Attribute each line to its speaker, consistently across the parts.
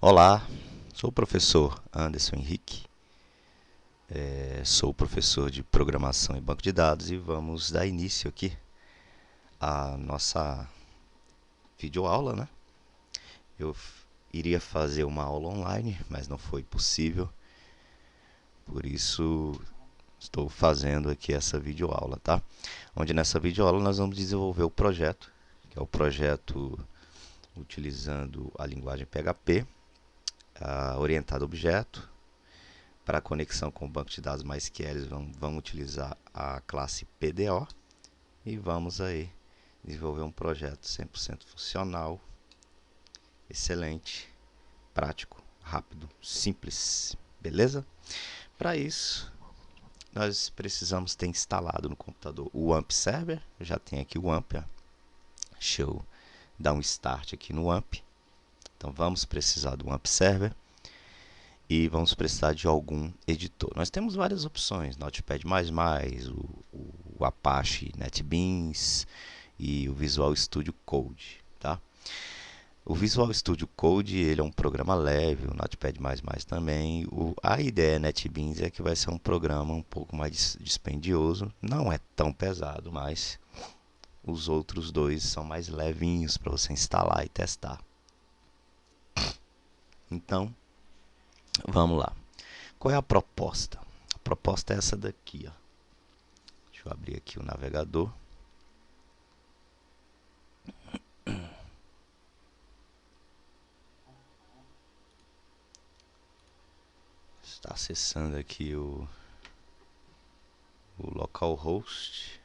Speaker 1: Olá, sou o professor Anderson Henrique, sou professor de programação e banco de dados e vamos dar início aqui à nossa videoaula, né? Eu iria fazer uma aula online, mas não foi possível, por isso estou fazendo aqui essa videoaula, tá? Onde nessa videoaula nós vamos desenvolver o projeto, que é o projeto utilizando a linguagem PHP, orientado a objeto. Para a conexão com o banco de dados MySQL, vamos utilizar a classe PDO e vamos aí desenvolver um projeto 100% funcional, excelente, prático, rápido, simples, beleza? Para isso, nós precisamos ter instalado no computador o AMP Server. Eu já tenho aqui o AMP, deixa eu dar um start aqui no AMP. Então vamos precisar do AMP Server e vamos precisar de algum editor. Nós temos várias opções, Notepad++, o Apache NetBeans e o Visual Studio Code, tá? O Visual Studio Code ele é um programa leve, o Notepad++ também. A ideia NetBeans é que vai ser um programa um pouco mais dispendioso, não é tão pesado, mas os outros dois são mais levinhos para você instalar e testar. Então, vamos lá. Qual é a proposta? A proposta é essa daqui, ó. Deixa eu abrir aqui o navegador. Está acessando aqui o localhost.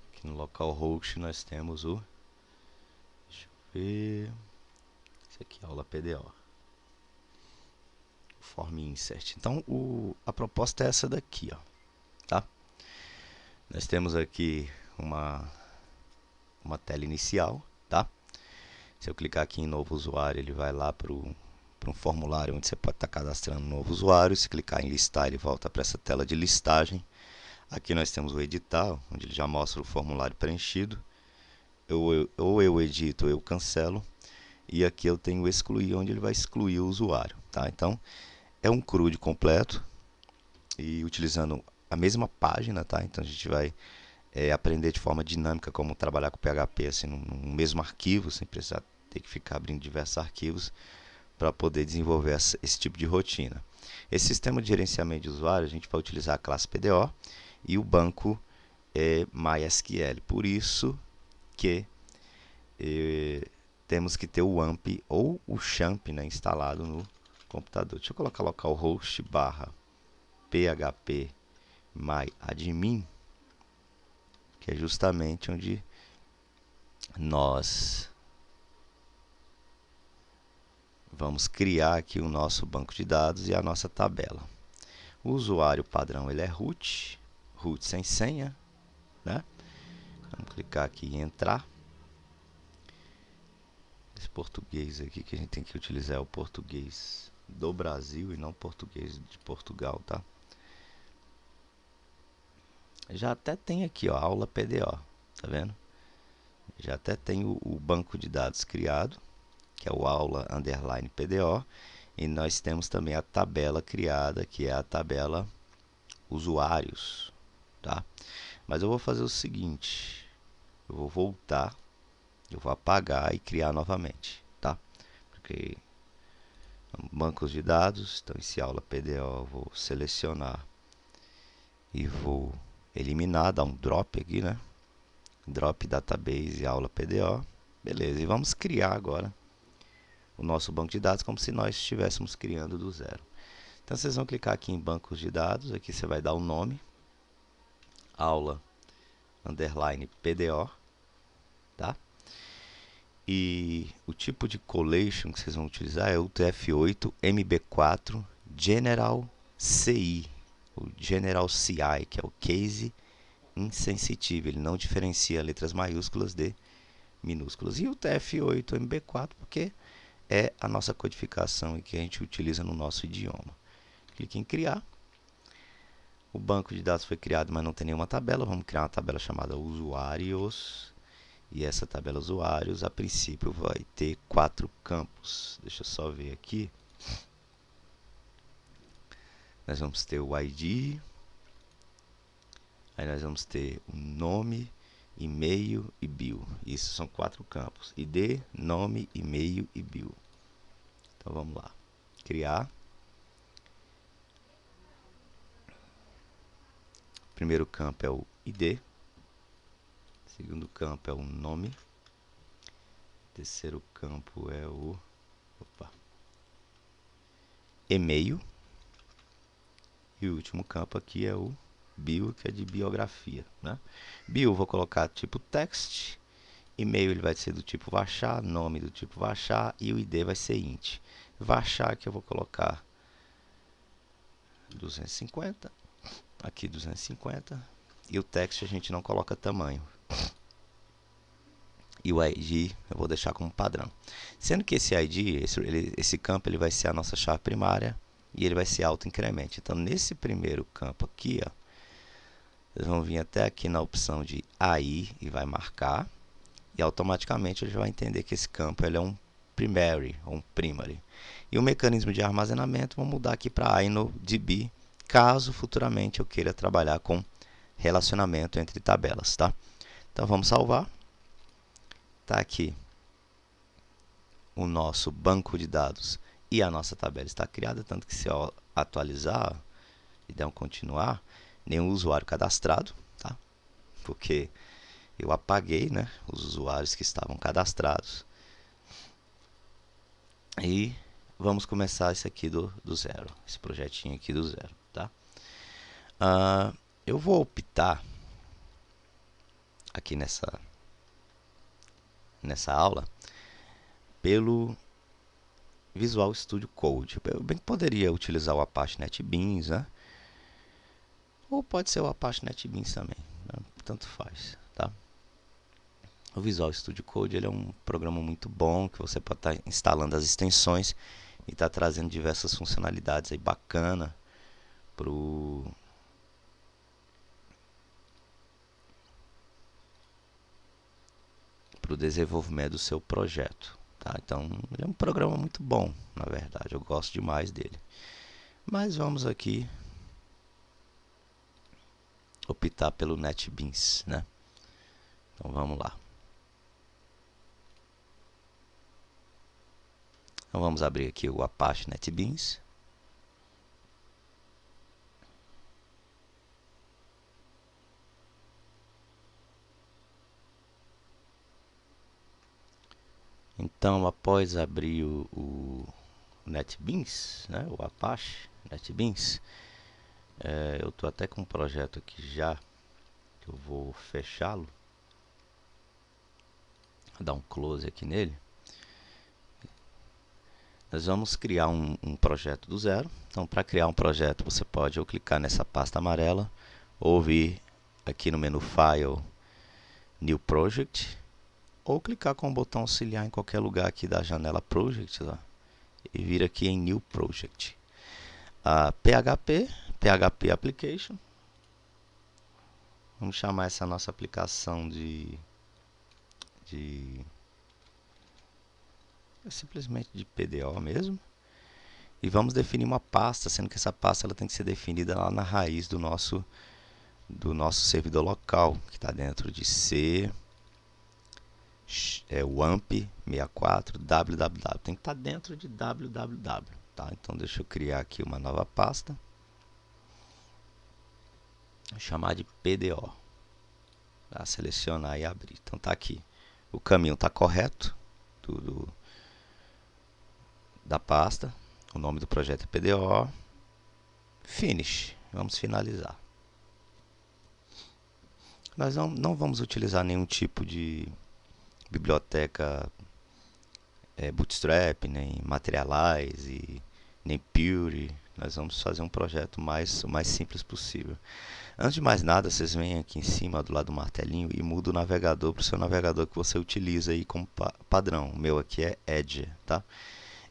Speaker 1: Aqui no localhost nós temos o... Deixa eu ver... Esse aqui é a aula PDO. Form Insert. Então, a proposta é essa daqui, ó. Tá? Nós temos aqui uma tela inicial, tá? Se eu clicar aqui em novo usuário, ele vai lá para um formulário onde você pode estar cadastrando um novo usuário. Se clicar em listar, ele volta para essa tela de listagem. Aqui nós temos o editar, onde ele já mostra o formulário preenchido. Ou eu edito ou eu cancelo. E aqui eu tenho o excluir, onde ele vai excluir o usuário, tá? Então, é um CRUD completo e utilizando a mesma página, tá? Então, a gente vai aprender de forma dinâmica como trabalhar com PHP assim, no mesmo arquivo, sem precisar ter que ficar abrindo diversos arquivos para poder desenvolver esse tipo de rotina. Esse sistema de gerenciamento de usuário, a gente vai utilizar a classe PDO e o banco MySQL. Por isso que temos que ter o AMP ou o XAMPP, né, instalado no computador. Deixa eu colocar localhost /php myadmin, que é justamente onde nós vamos criar aqui o nosso banco de dados e a nossa tabela. O usuário padrão ele é root sem senha, né? Vamos clicar aqui em entrar. Esse português aqui que a gente tem que utilizar é o português do Brasil e não português de Portugal, tá? Já até tem aqui, ó, aula PDO, tá vendo? Já até tem o banco de dados criado, que é o aula underline PDO, e nós temos também a tabela criada, que é a tabela usuários, tá? Mas eu vou fazer o seguinte, eu vou voltar, eu vou apagar e criar novamente, tá? Porque bancos de dados, então esse aula PDO eu vou selecionar e vou eliminar, dar um drop aqui, né? Drop database aula PDO, beleza, e vamos criar agora o nosso banco de dados como se nós estivéssemos criando do zero. Então vocês vão clicar aqui em bancos de dados, aqui você vai dar o nome, aula underline PDO, tá? E o tipo de collation que vocês vão utilizar é o TF8 MB4 General CI, o General CI, que é o Case Insensitive, ele não diferencia letras maiúsculas de minúsculas. E o TF8 MB4 porque é a nossa codificação e que a gente utiliza no nosso idioma. Clique em criar. O banco de dados foi criado, mas não tem nenhuma tabela. Vamos criar uma tabela chamada usuários. E essa tabela usuários, a princípio, vai ter 4 campos. Deixa eu só ver aqui. Nós vamos ter o ID. Aí nós vamos ter o nome, e-mail e bio. Isso são 4 campos. ID, nome, e-mail e bio. Então vamos lá. Criar. O primeiro campo é o ID. O segundo campo é o nome. O terceiro campo é o e-mail. E o último campo aqui é o bio, que é de biografia, né? Bio vou colocar tipo text. E-mail ele vai ser do tipo varchar, nome do tipo varchar e o ID vai ser int. Varchar que eu vou colocar 250. Aqui 250. E o text a gente não coloca tamanho. E o ID eu vou deixar como padrão. Sendo que esse ID, esse campo, ele vai ser a nossa chave primária e ele vai ser auto-incremento. Então, nesse primeiro campo aqui, ó, vocês vão vir até aqui na opção de AI e vai marcar. E automaticamente ele já vai entender que esse campo ele é um primary ou um primary. E o mecanismo de armazenamento, vou mudar aqui para INODB, caso futuramente eu queira trabalhar com relacionamento entre tabelas, tá? Então, vamos salvar. Está aqui o nosso banco de dados e a nossa tabela está criada, tanto que se eu atualizar e der um continuar, nenhum usuário cadastrado, tá? Porque eu apaguei, né, os usuários que estavam cadastrados. E vamos começar esse aqui do zero, esse projetinho aqui do zero, tá? Eu vou optar aqui nessa aula pelo Visual Studio Code. Eu bem poderia utilizar o Apache NetBeans, né? Ou pode ser o Apache NetBeans também, né? Tanto faz, tá? O Visual Studio Code ele é um programa muito bom que você pode estar instalando as extensões e está trazendo diversas funcionalidades aí bacana pro desenvolvimento do seu projeto, tá? Então, ele é um programa muito bom, na verdade, eu gosto demais dele. Mas vamos aqui optar pelo NetBeans, né? Então, vamos lá. Então, vamos abrir aqui o Apache NetBeans. Então, após abrir o NetBeans, né, o Apache NetBeans, eu estou até com um projeto aqui já, que eu vou fechá-lo. Vou dar um close aqui nele. Nós vamos criar um projeto do zero. Então, para criar um projeto, você pode ou clicar nessa pasta amarela, ou vir aqui no menu File, New Project, ou clicar com o botão auxiliar em qualquer lugar aqui da janela Project, ó, e vir aqui em New Project. PHP Application. Vamos chamar essa nossa aplicação simplesmente de PDO mesmo. E vamos definir uma pasta, sendo que essa pasta ela tem que ser definida lá na raiz do nosso servidor local, que está dentro de C, WAMP 64 www. Tem que estar dentro de www. Tá? Então deixa eu criar aqui uma nova pasta. Vou chamar de PDO. Tá? Selecionar e abrir. Então tá aqui. O caminho está correto da pasta. O nome do projeto é PDO. Finish. Vamos finalizar. Nós não vamos utilizar nenhum tipo de biblioteca Bootstrap, nem Materialize, nem Pure. Nós vamos fazer um projeto o mais simples possível. Antes de mais nada, vocês vêm aqui em cima do lado do martelinho e mudam o navegador para o seu navegador que você utiliza aí como padrão. O meu aqui é Edge, tá?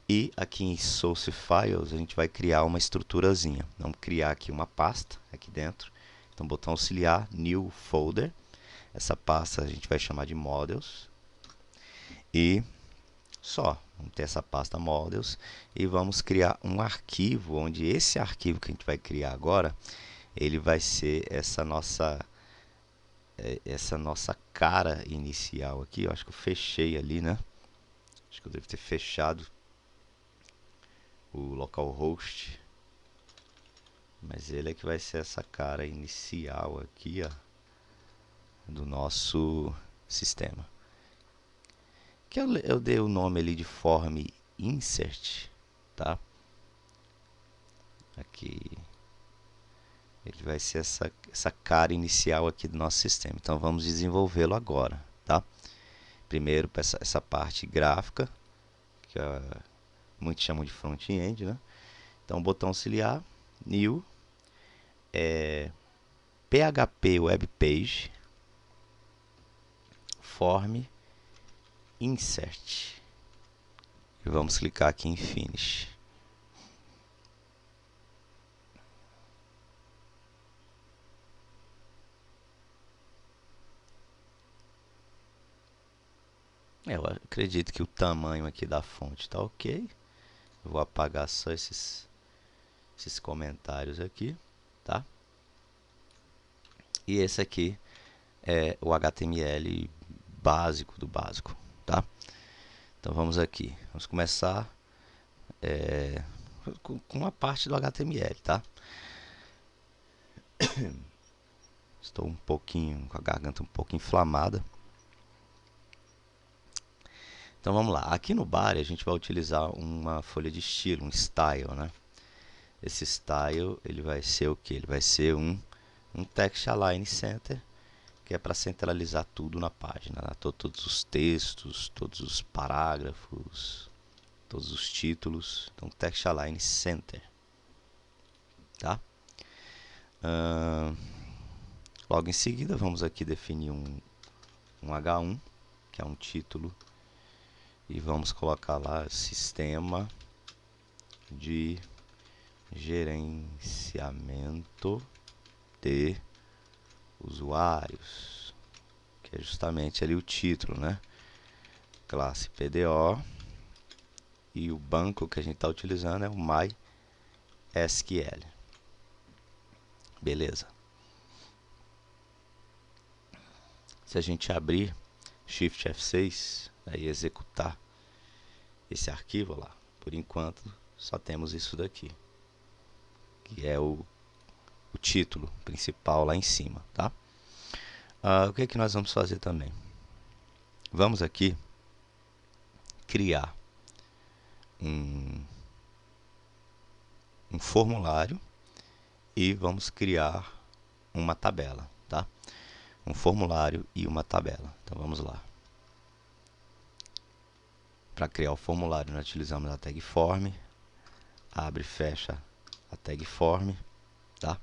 Speaker 1: E aqui em Source Files a gente vai criar uma estruturazinha. Vamos criar aqui uma pasta. aqui dentro. Então, botão auxiliar, New Folder. Essa pasta a gente vai chamar de Models. E só, vamos ter essa pasta Models. E vamos criar um arquivo, onde esse arquivo que a gente vai criar agora, ele vai ser essa nossa cara inicial aqui. Eu acho que eu fechei ali, né? Acho que eu devo ter fechado o localhost. Mas ele é que vai ser essa cara inicial aqui, ó, do nosso sistema. Que eu dei o nome ali de form insert, tá? Aqui ele vai ser essa cara inicial aqui do nosso sistema. Então vamos desenvolvê-lo agora, tá? Primeiro essa parte gráfica, que muitos chamam de front-end, né? Então botão auxiliar, new, PHP Web Page, form insert. E vamos clicar aqui em finish. Eu acredito que o tamanho aqui da fonte está ok. Eu vou apagar só esses comentários aqui, tá? E esse aqui é o HTML básico do básico, tá? Então vamos aqui, vamos começar com a parte do HTML, tá? Estou um pouquinho com a garganta um pouco inflamada. Então vamos lá, aqui no body a gente vai utilizar uma folha de estilo, um style, né? Esse style ele vai ser o que? Ele vai ser um text align center, que é para centralizar tudo na página, né? Todos os textos, todos os parágrafos, todos os títulos. Então text align center, tá? Logo em seguida vamos aqui definir um H1, que é um título, e vamos colocar lá sistema de gerenciamento de usuários, que é justamente ali o título, né? Classe PDO, e o banco que a gente está utilizando é o MySQL. Beleza. Se a gente abrir Shift F6 e executar esse arquivo lá, por enquanto só temos isso daqui, que é o título principal lá em cima, tá? O que é que nós vamos fazer também? Vamos aqui criar um formulário e vamos criar uma tabela, tá? Um formulário e uma tabela. Então vamos lá. Para criar o formulário nós utilizamos a tag form, abre e fecha a tag form, tá?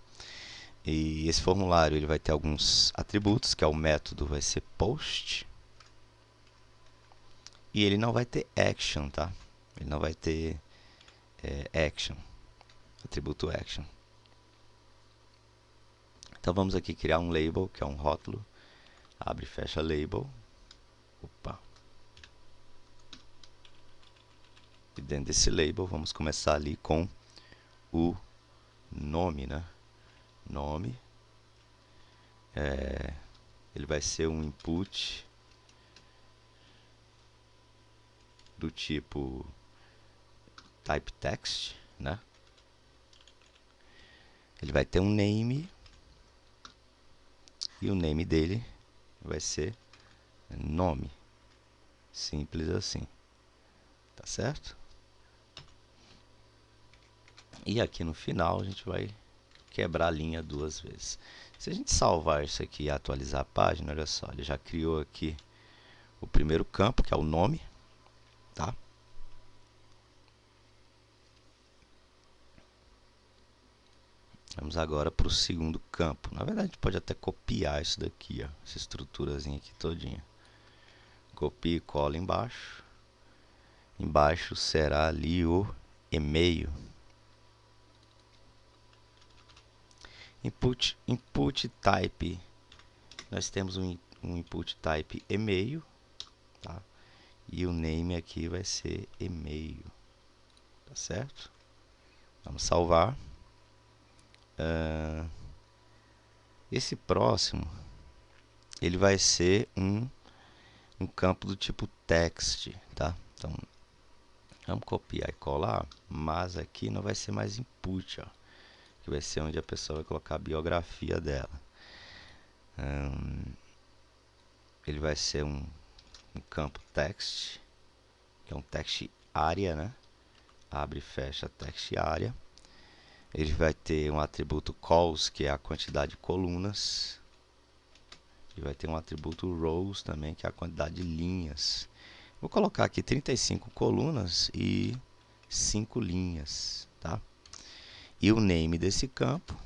Speaker 1: E esse formulário ele vai ter alguns atributos, que é o método vai ser post, e ele não vai ter action, tá? Ele não vai ter action, atributo action. Então vamos aqui criar um label, que é um rótulo, abre e fecha label. Opa. E dentro desse label vamos começar ali com o nome, né? Nome. Ele vai ser um input do tipo type text, né? Ele vai ter um name, e o name dele vai ser nome. Simples assim. Tá certo? E aqui no final a gente vai quebrar a linha duas vezes. Se a gente salvar isso aqui e atualizar a página, olha só, ele já criou aqui o primeiro campo, que é o nome, tá? Vamos agora para o segundo campo. Na verdade, a gente pode até copiar isso daqui, ó, essa estruturazinha aqui todinha. Copia e cola embaixo. Embaixo será ali o e-mail. Input type, nós temos um input type e-mail, tá? E o name aqui vai ser e-mail, tá certo? Vamos salvar. Esse próximo, ele vai ser um campo do tipo text, tá? Então, vamos copiar e colar, mas aqui não vai ser mais input, ó, que vai ser onde a pessoa vai colocar a biografia dela. Ele vai ser um campo text, que é um text area, né? Abre e fecha text area. Ele vai ter um atributo calls, que é a quantidade de colunas. E vai ter um atributo rows também, que é a quantidade de linhas. Vou colocar aqui 35 colunas e 5 linhas, tá? E o name desse campo,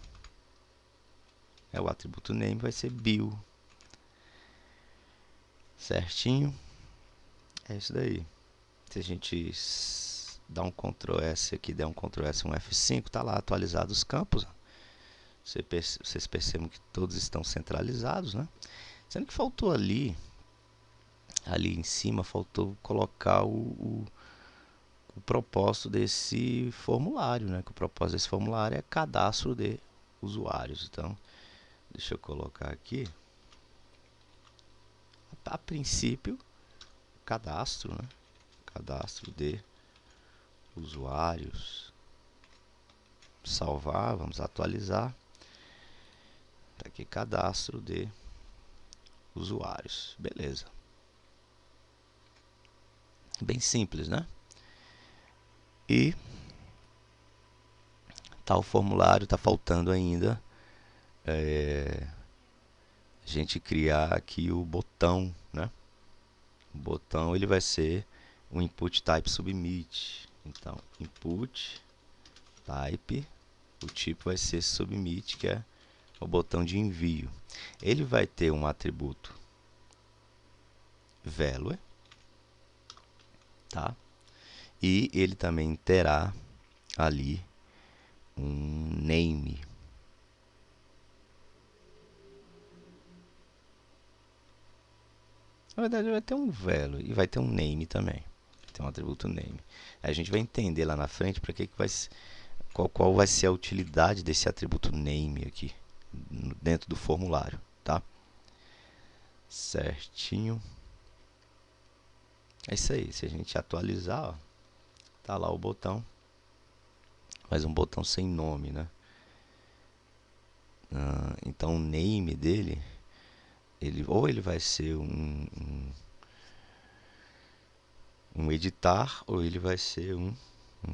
Speaker 1: o atributo name vai ser Bill. Certinho? É isso daí. Se a gente dá um Ctrl S aqui, der um Ctrl S, um F5, tá lá atualizado os campos. Vocês percebem que todos estão centralizados, né? Sendo que faltou ali em cima, faltou colocar o propósito desse formulário, né? Que o propósito desse formulário é cadastro de usuários. Então, deixa eu colocar aqui. A princípio, cadastro, né? Cadastro de usuários. Salvar, vamos atualizar. Tá aqui, cadastro de usuários. Beleza. Bem simples, né? E tá o formulário, tá faltando ainda a gente criar aqui o botão, né? O botão ele vai ser o input type submit. Então, input type, o tipo vai ser submit, que é o botão de envio. Ele vai ter um atributo value, tá? E ele também terá ali um name. Na verdade, vai ter um value e vai ter um name também. Tem um atributo name. A gente vai entender lá na frente para que vai qual vai ser a utilidade desse atributo name aqui dentro do formulário, tá? Certinho. É isso aí. Se a gente atualizar, ó, tá lá o botão, mas um botão sem nome, né? Então o name dele, ou ele vai ser um editar, ou ele vai ser um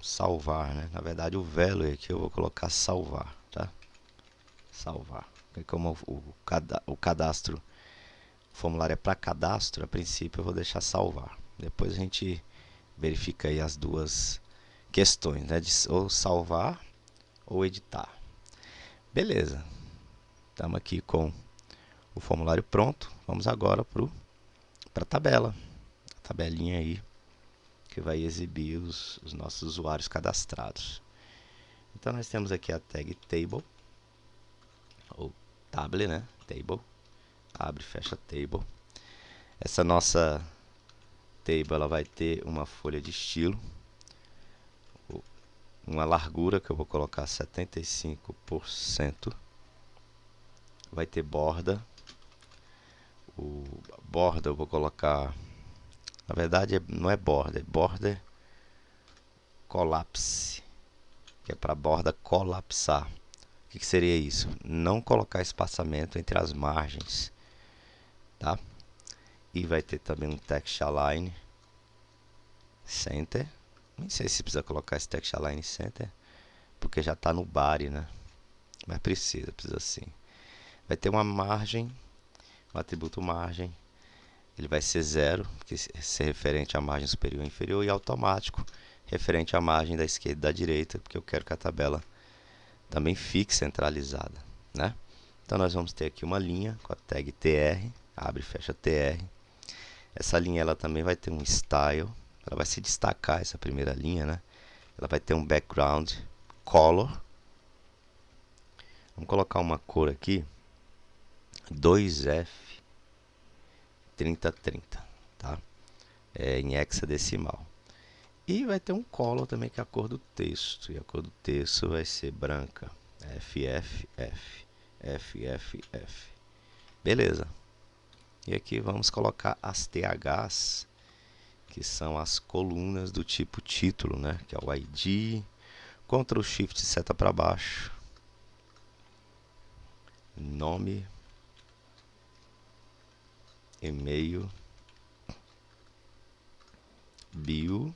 Speaker 1: salvar, né? Na verdade, o value aqui eu vou colocar salvar, tá? Salvar. E como o cadastro, o formulário é para cadastro, a princípio eu vou deixar salvar. Depois a gente verifica aí as duas questões, né? De ou salvar ou editar. Beleza. Estamos aqui com o formulário pronto. Vamos agora para a tabela. A tabelinha aí que vai exibir os nossos usuários cadastrados. Então nós temos aqui a tag table, ou table, né? Table. Abre e fecha table. Essa nossa table ela vai ter uma folha de estilo, uma largura que eu vou colocar 75%. Vai ter borda. O borda eu vou colocar, na verdade não é border, é border collapse, que é para a borda colapsar. O que seria isso? Não colocar espaçamento entre as margens, tá? E vai ter também um text align center. Nem sei se precisa colocar esse text align center, porque já está no body, né? Mas precisa sim. Vai ter uma margem, um atributo margem. Ele vai ser 0, que ser referente à margem superior e inferior, e automático, referente à margem da esquerda e da direita, porque eu quero que a tabela também fique centralizada, né? Então nós vamos ter aqui uma linha com a tag tr, abre e fecha tr. Essa linha ela também vai ter um style, ela vai se destacar, essa primeira linha, né? Ela vai ter um background color, Vamos colocar uma cor aqui, 2F 3030, tá? Em hexadecimal. E vai ter um color também, que é a cor do texto. E a cor do texto vai ser branca. FFF. FFF. Beleza. E aqui vamos colocar as THs, que são as colunas do tipo título, né? Que é o ID, Ctrl Shift seta para baixo, nome, e-mail, bio.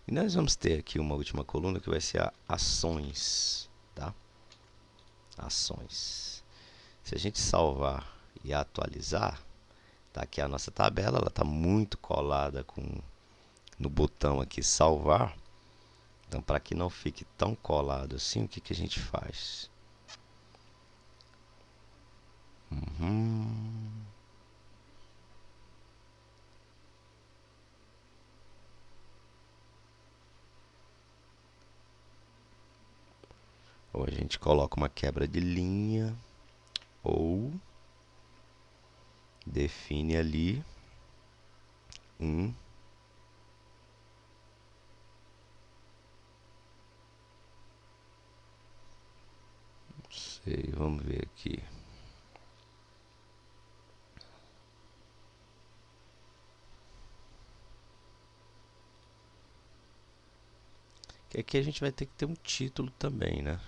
Speaker 1: E nós vamos ter aqui uma última coluna que vai ser a ações, tá? Ações. Se a gente salvar e atualizar, tá aqui a nossa tabela, ela está muito colada no botão aqui salvar. Então, para que não fique tão colado assim, o que, que a gente faz? Ou a gente coloca uma quebra de linha, ou define ali não sei, vamos ver aqui. Que aqui a gente vai ter que ter um título também, né?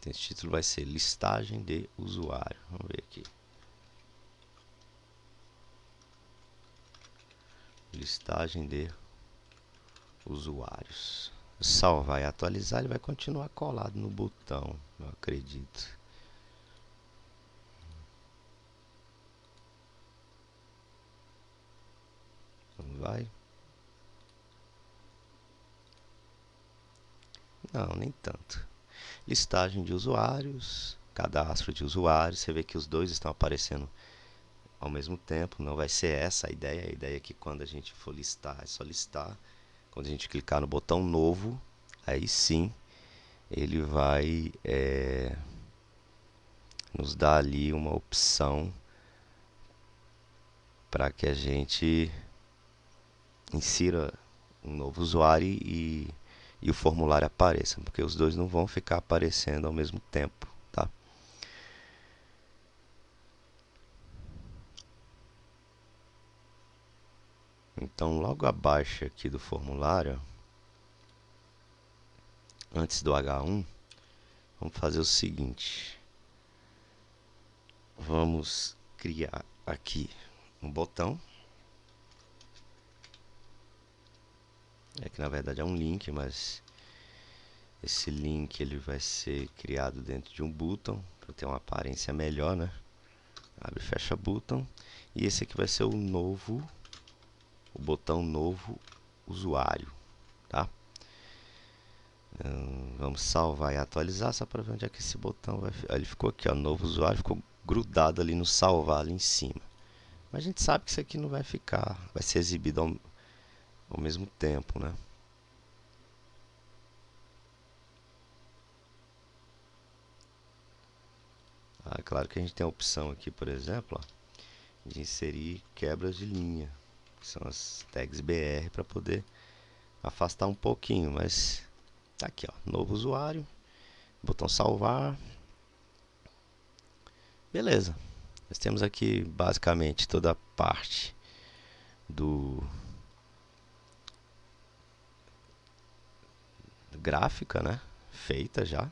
Speaker 1: Esse título vai ser listagem de usuário. Vamos ver aqui. Listagem de usuários. Salvar e atualizar, ele vai continuar colado no botão, eu acredito. Não vai? Não, nem tanto. Listagem de usuários, cadastro de usuários. Você vê que os dois estão aparecendo ao mesmo tempo. Não vai ser essa a ideia. A ideia é que quando a gente for listar, é só listar. Quando a gente clicar no botão novo, aí sim ele vai nos dar ali uma opção para que a gente insira um novo usuário e o formulário apareça, porque os dois não vão ficar aparecendo ao mesmo tempo, tá? Então, logo abaixo aqui do formulário, antes do H1, vamos fazer o seguinte. Vamos criar aqui um botão. Que na verdade é um link, mas esse link ele vai ser criado dentro de um botão para ter uma aparência melhor, né? Abre e fecha botão. E esse aqui vai ser o botão novo usuário, tá? Vamos salvar e atualizar só para ver onde é que esse botão vai ficar. Ele ficou aqui, ó, novo usuário, ficou grudado ali no salvar ali em cima. Mas a gente sabe que isso aqui não vai ficar, vai ser exibido ao mesmo tempo, né? Claro que a gente tem a opção aqui, por exemplo, ó, de inserir quebras de linha, que são as tags BR, para poder afastar um pouquinho, mas tá aqui, ó, novo usuário, botão salvar. Beleza. Nós temos aqui basicamente toda a parte gráfica, né? Feita já.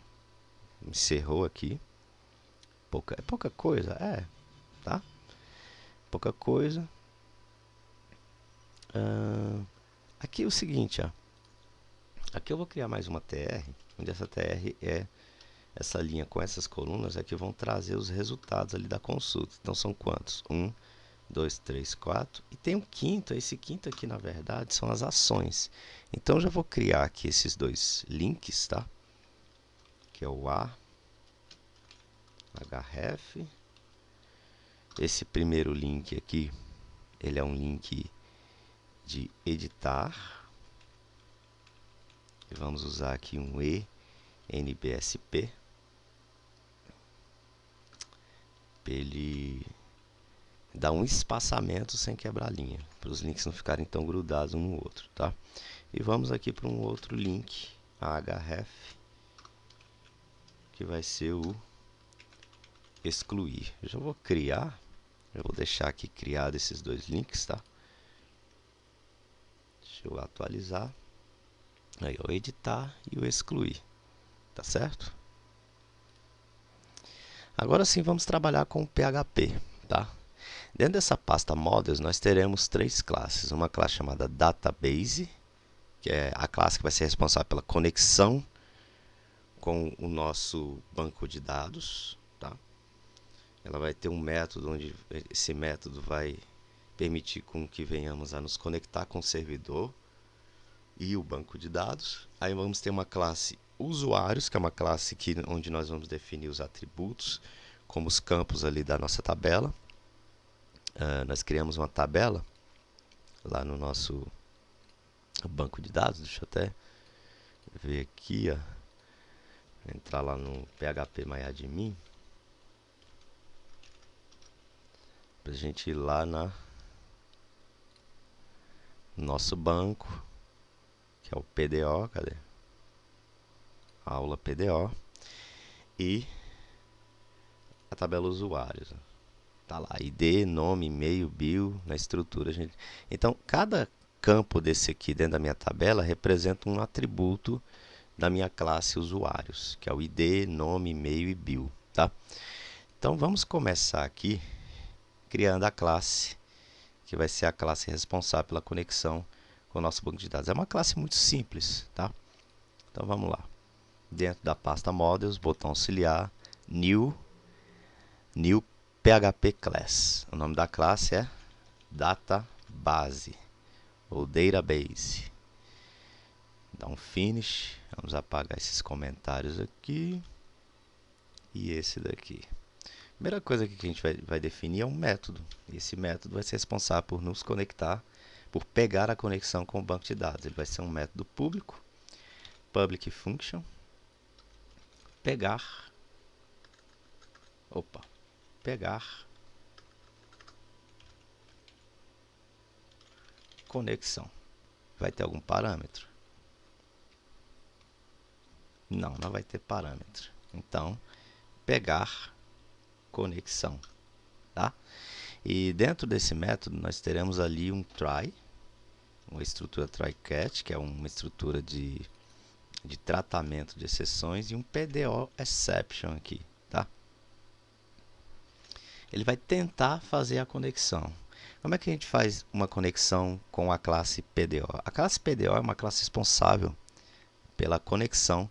Speaker 1: Encerrou aqui. É pouca coisa? Tá? Pouca coisa. Aqui é o seguinte, ó. Aqui eu vou criar mais uma TR, onde essa TR é essa linha com essas colunas é que vão trazer os resultados ali da consulta. Então são quantos? 1, 2, 3, 4. E tem um quinto. Esse quinto aqui, na verdade, são as ações. Então já vou criar aqui esses dois links, tá? Que é o href. Esse primeiro link aqui, ele é um link de editar. E vamos usar aqui um enbsp. ele dar um espaçamento sem quebrar a linha, para os links não ficarem tão grudados um no outro, tá? E vamos aqui para um outro link, a href, que vai ser o excluir. Eu já vou criar, eu vou deixar aqui criado esses dois links, tá? Deixa eu atualizar. Aí, o editar e o excluir, tá certo? Agora sim, vamos trabalhar com o PHP, tá? Dentro dessa pasta Models, nós teremos três classes. Uma classe chamada Database, que é a classe que vai ser responsável pela conexão com o nosso banco de dados, tá? Ela vai ter um método onde esse método vai permitir com que venhamos a nos conectar com o servidor e o banco de dados. Aí vamos ter uma classe usuários, que é uma classe onde nós vamos definir os atributos, como os campos ali da nossa tabela. Nós criamos uma tabela lá no nosso banco de dados. Deixa eu até ver aqui, ó. Entrar lá no phpMyAdmin, para a gente ir lá no nosso banco, que é o PDO, cadê? Aula PDO, e a tabela usuários. Tá lá, ID, nome, e-mail, bio, na estrutura. Gente. Então, cada campo desse aqui dentro da minha tabela representa um atributo da minha classe usuários, que é o ID, nome, e-mail e bio, tá? Então, vamos começar aqui criando a classe, que vai ser a classe responsável pela conexão com o nosso banco de dados. É uma classe muito simples, tá? Então, vamos lá. Dentro da pasta Models, botão auxiliar, New PHP Class. O nome da classe é Database ou Database. Dá um Finish. Vamos apagar esses comentários aqui e esse daqui. A primeira coisa que a gente vai definir é um método. Esse método vai ser responsável por nos conectar, por pegar a conexão com o banco de dados. Ele vai ser um método público, public function, pegar conexão. Vai ter algum parâmetro? Não, não vai ter parâmetro. Então, pegar conexão, tá? E dentro desse método nós teremos ali um try, uma estrutura try catch, que é uma estrutura de tratamento de exceções, e um PDO exception aqui, tá? Ele vai tentar fazer a conexão. Como é que a gente faz uma conexão com a classe PDO? A classe PDO é uma classe responsável pela conexão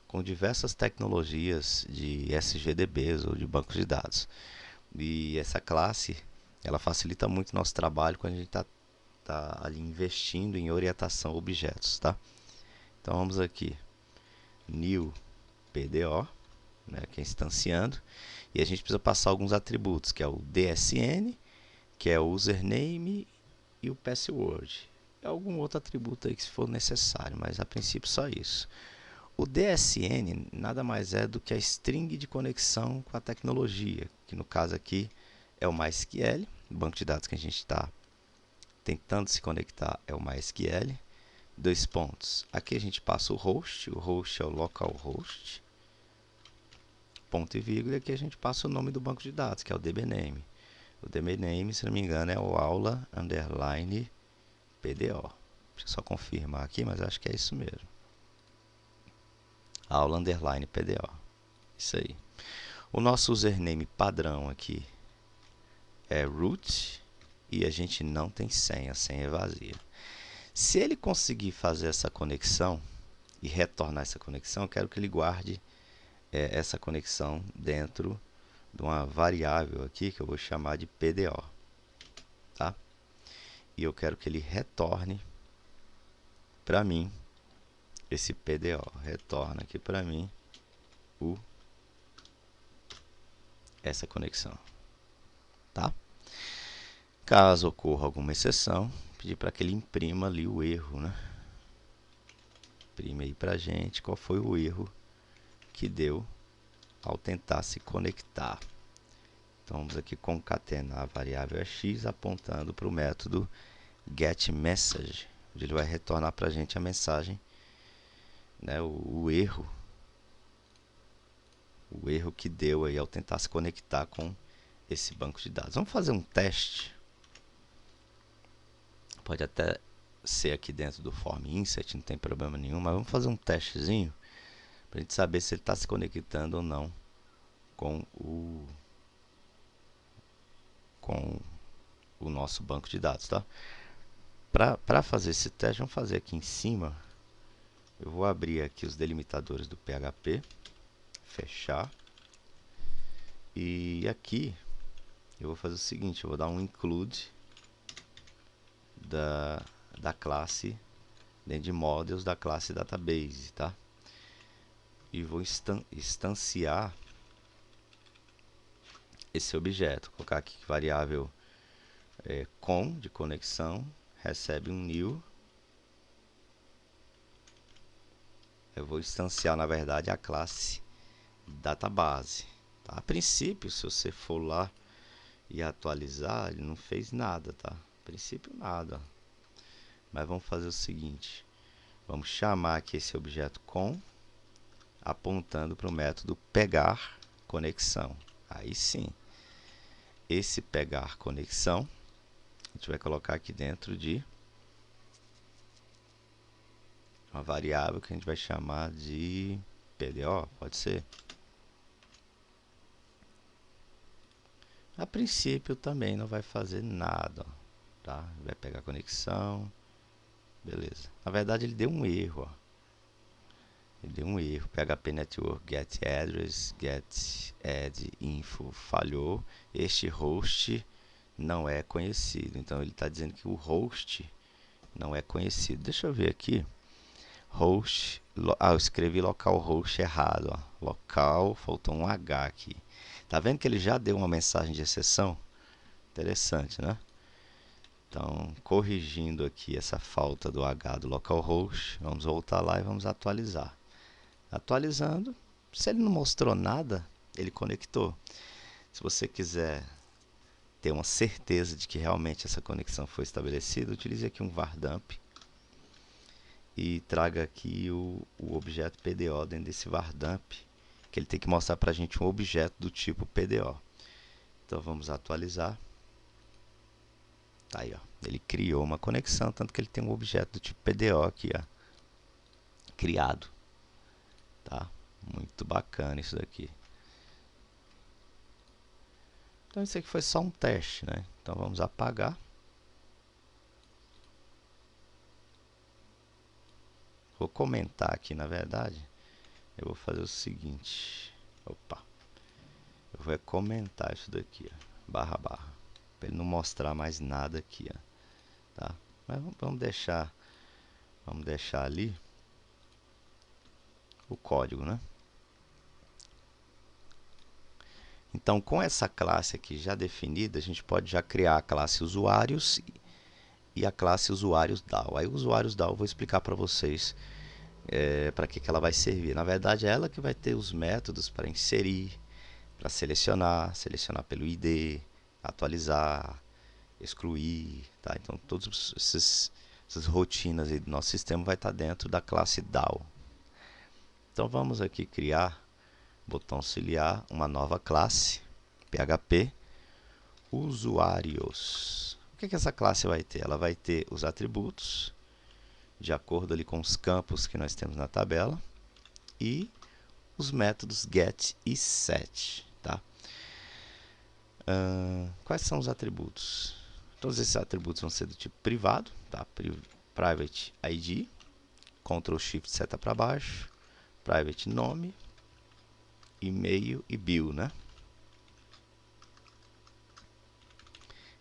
Speaker 1: com diversas tecnologias de SGDBs ou de bancos de dados. E essa classe, ela facilita muito o nosso trabalho quando a gente tá ali investindo em orientação a objetos, tá? Então vamos aqui, new PDO, né, que é instanciando, e a gente precisa passar alguns atributos, que é o DSN, que é o username e o password. E algum outro atributo aí que se for necessário, mas a princípio só isso. O DSN nada mais é do que a string de conexão com a tecnologia, que no caso aqui é o MySQL, o banco de dados que a gente está tentando se conectar é o MySQL. Dois pontos. Aqui a gente passa o host é o localhost, ponto e vírgula, e aqui a gente passa o nome do banco de dados, que é o dbname. O dbname, se não me engano, é o aula underline PDO. Deixa eu só confirmar aqui, mas acho que é isso mesmo. Aula underline PDO. Isso aí. O nosso username padrão aqui é root e a gente não tem senha, a senha é vazia. Se ele conseguir fazer essa conexão e retornar essa conexão, eu quero que ele guarde essa conexão dentro de uma variável aqui que eu vou chamar de PDO, tá? E eu quero que ele retorne para mim esse PDO, retorna aqui para mim essa conexão, tá? Caso ocorra alguma exceção, pedir para que ele imprima ali o erro, né? Imprime aí para gente qual foi o erro que deu ao tentar se conectar. Então vamos aqui concatenar a variável x apontando para o método getMessage, onde ele vai retornar para a gente a mensagem, né, o erro que deu aí ao tentar se conectar com esse banco de dados. Vamos fazer um teste. Pode até ser aqui dentro do form insert, não tem problema nenhum, mas vamos fazer um testezinho para a gente saber se ele está se conectando ou não com o nosso banco de dados, tá? Para fazer esse teste, vamos fazer aqui em cima. Eu vou abrir aqui os delimitadores do PHP, fechar, e aqui eu vou fazer o seguinte, eu vou dar um include da classe dentro de models da classe database, tá? E vou instanciar esse objeto, colocar aqui variável com de conexão recebe um new. Eu vou instanciar, na verdade, a classe database, tá? A princípio, se você for lá e atualizar, ele não fez nada, tá? A princípio nada. Mas vamos fazer o seguinte, vamos chamar aqui esse objeto com, apontando para o método pegar conexão. Aí sim, esse pegar conexão, a gente vai colocar aqui dentro de uma variável que a gente vai chamar de PDO, pode ser. A princípio também não vai fazer nada, tá? Vai pegar conexão, beleza. Na verdade ele deu um erro, ó. Ele deu um erro, PHP Network get address, get add info falhou, este host não é conhecido. Então ele está dizendo que o host não é conhecido. Deixa eu ver aqui. Host, eu escrevi localhost errado, ó. Local, faltou um H aqui. Tá vendo que ele já deu uma mensagem de exceção? Interessante, né? Então, corrigindo aqui essa falta do H do localhost, vamos voltar lá e vamos atualizar. Atualizando, se ele não mostrou nada, ele conectou. Se você quiser ter uma certeza de que realmente essa conexão foi estabelecida, utilize aqui um vardump e traga aqui o objeto PDO dentro desse vardump, que ele tem que mostrar para a gente um objeto do tipo PDO. Então vamos atualizar. Tá aí, ó. Ele criou uma conexão, tanto que ele tem um objeto do tipo PDO aqui, ó, criado. Tá? Muito bacana isso daqui. Então isso aqui foi só um teste, né? Então vamos apagar. Vou comentar aqui, na verdade. Eu vou fazer o seguinte. Opa. Eu vou comentar isso daqui, ó, barra barra, para ele não mostrar mais nada aqui, ó, tá? Mas vamos deixar ali o código, né? Então, com essa classe aqui já definida, a gente pode já criar a classe usuários e a classe usuários DAO. Aí, o usuários DAO eu vou explicar para vocês para que ela vai servir. Na verdade, é ela que vai ter os métodos para inserir, para selecionar pelo ID, atualizar, excluir, tá? Então todas essas rotinas aí do nosso sistema vai estar dentro da classe DAO. Então vamos aqui criar, botão auxiliar, uma nova classe, PHP usuários. O que essa classe vai ter? Ela vai ter os atributos, de acordo ali com os campos que nós temos na tabela, e os métodos get e set, tá? Quais são os atributos? Todos esses atributos vão ser do tipo privado, tá? Private ID, Ctrl Shift seta para baixo, private nome, e-mail e bill, né?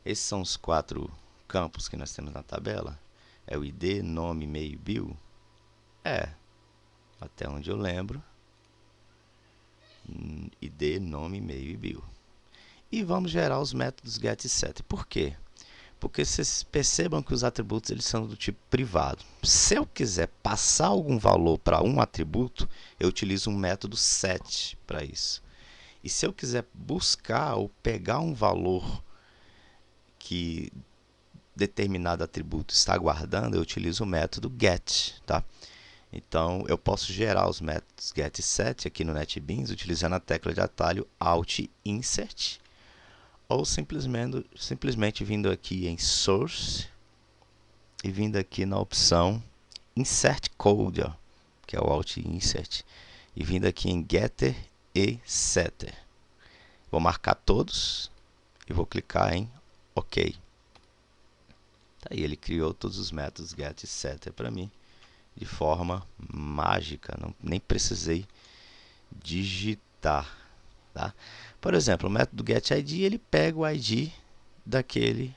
Speaker 1: Esses são os 4 campos que nós temos na tabela. É o ID, nome, e-mail e bill? Até onde eu lembro. ID, nome, e-mail e bill. E vamos gerar os métodos get e set. Por quê? Porque vocês percebam que os atributos eles são do tipo privado. Se eu quiser passar algum valor para um atributo, eu utilizo um método set para isso. E se eu quiser buscar ou pegar um valor que determinado atributo está guardando, eu utilizo o método get, tá? Então, eu posso gerar os métodos get e set aqui no NetBeans utilizando a tecla de atalho Alt Insert ou simplesmente vindo aqui em Source e vindo aqui na opção Insert Code, ó, que é o Alt Insert, e vindo aqui em Getter e Setter. Vou marcar todos e vou clicar em OK. Tá aí, ele criou todos os métodos get e setter para mim de forma mágica, nem precisei digitar, tá? Por exemplo, o método getID, ele pega o ID daquele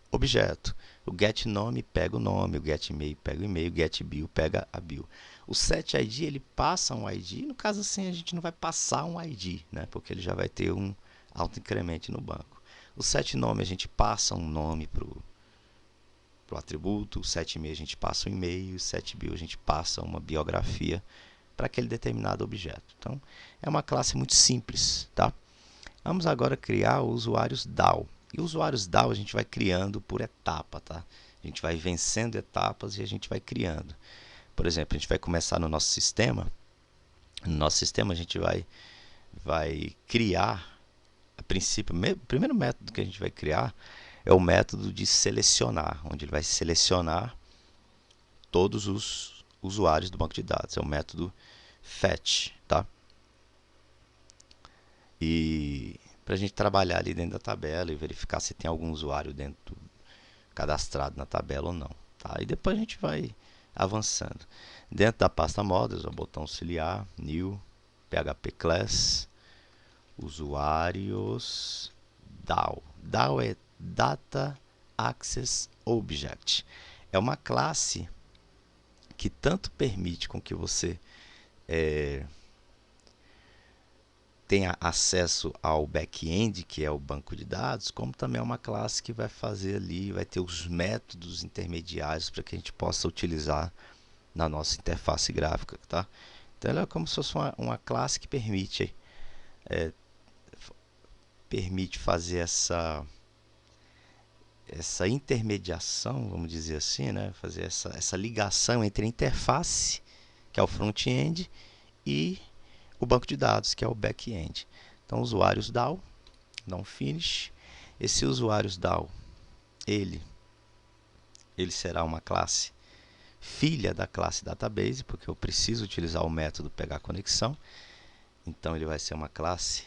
Speaker 1: objeto. O getNome pega o nome, o getMail pega o e-mail, o getBill pega a bill. O setID, ele passa um ID, no caso assim a gente não vai passar um ID, né? Porque ele já vai ter um autoincremento no banco. O setNome a gente passa um nome para o atributo, o setMail a gente passa um e-mail, o setBill a gente passa uma biografia para aquele determinado objeto. Então, é uma classe muito simples, tá? Vamos agora criar usuários DAO. E usuários DAO a gente vai criando por etapa, tá? A gente vai vencendo etapas e a gente vai criando. Por exemplo, a gente vai começar no nosso sistema. No nosso sistema a gente vai criar, a princípio, o primeiro método que a gente vai criar é o método de selecionar, onde ele vai selecionar todos os usuários do banco de dados. É o método fetch, tá? E para a gente trabalhar ali dentro da tabela e verificar se tem algum usuário dentro cadastrado na tabela ou não, tá? E depois a gente vai avançando. Dentro da pasta models, o botão auxiliar, new, php class, usuários DAO. DAO é Data Access Object. É uma classe que tanto permite com que você tenha acesso ao back-end, que é o banco de dados, como também é uma classe que vai fazer ali, vai ter os métodos intermediários para que a gente possa utilizar na nossa interface gráfica, tá? Então ela é como se fosse uma classe que permite fazer essa intermediação, vamos dizer assim, né? Fazer essa ligação entre a interface, que é o front-end, e o banco de dados, que é o back-end. Então, usuários DAO, dá um finish. Esse usuários DAO, ele será uma classe filha da classe database, porque eu preciso utilizar o método pegar conexão. Então, ele vai ser uma classe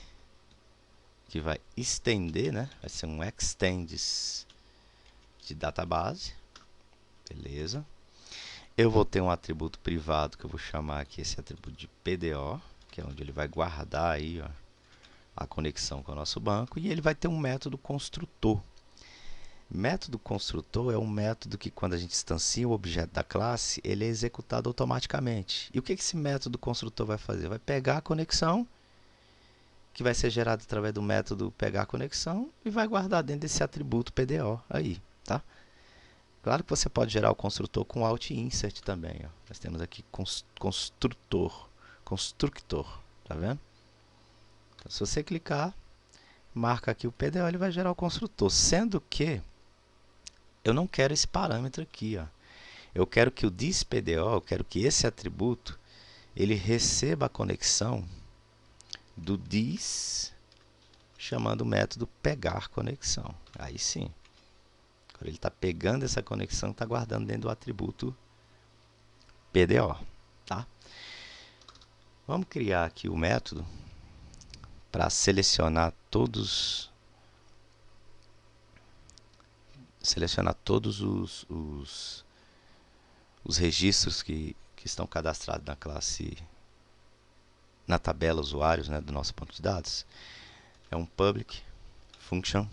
Speaker 1: que vai estender, né? Vai ser um extends de database. Beleza. Eu vou ter um atributo privado que eu vou chamar aqui esse atributo de PDO, que é onde ele vai guardar aí, ó, a conexão com o nosso banco, e ele vai ter um método construtor. Método construtor é um método que, quando a gente instancia o objeto da classe, ele é executado automaticamente. E o que esse método construtor vai fazer? Vai pegar a conexão, que vai ser gerada através do método pegar conexão, e vai guardar dentro desse atributo PDO aí, tá? Claro que você pode gerar o construtor com Alt Insert também, ó. Nós temos aqui construtor, tá vendo? Então, se você clicar, marca aqui o PDO, ele vai gerar o construtor, sendo que eu não quero esse parâmetro aqui, ó. Eu quero que o thisPDO, eu quero que esse atributo, ele receba a conexão do this, chamando o método pegar conexão. Aí sim. Agora ele está pegando essa conexão e está guardando dentro do atributo PDO. Tá? Vamos criar aqui o método para selecionar todos os registros que estão cadastrados na classe, na tabela usuários, né, do nosso banco de dados. É um public function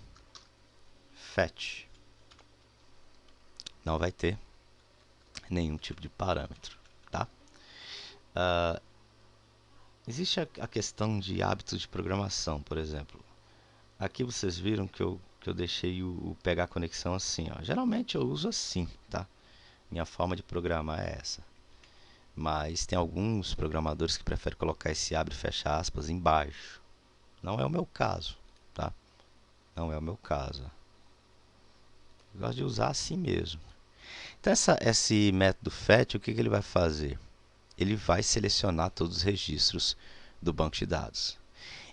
Speaker 1: fetch. Não vai ter nenhum tipo de parâmetro, tá? Existe a questão de hábitos de programação, por exemplo. Aqui vocês viram que eu deixei o pegar conexão assim, ó. Geralmente eu uso assim, tá? Minha forma de programar é essa. Mas tem alguns programadores que preferem colocar esse abre e fecha aspas embaixo, Não é o meu caso, tá? Não é o meu caso. Eu gosto de usar assim mesmo. Então, esse método fetch, o que ele vai fazer? Ele vai selecionar todos os registros do banco de dados.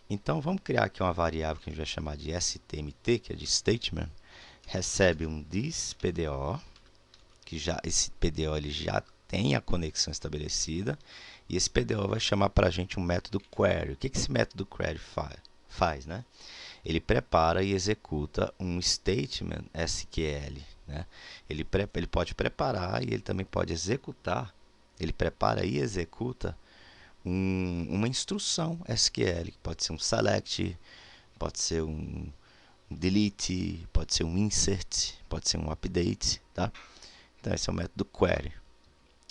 Speaker 1: Então, vamos criar aqui uma variável que a gente vai chamar de STMT, que é de Statement. Recebe um this PDO, que esse PDO ele já tem a conexão estabelecida. E esse PDO vai chamar para a gente um método query. O que esse método query faz, né? Ele prepara e executa um statement SQL, né? Ele pode preparar e ele também pode executar. Ele prepara e executa uma instrução SQL, que pode ser um select, pode ser um delete, pode ser um insert, pode ser um update, tá? Então esse é o método query.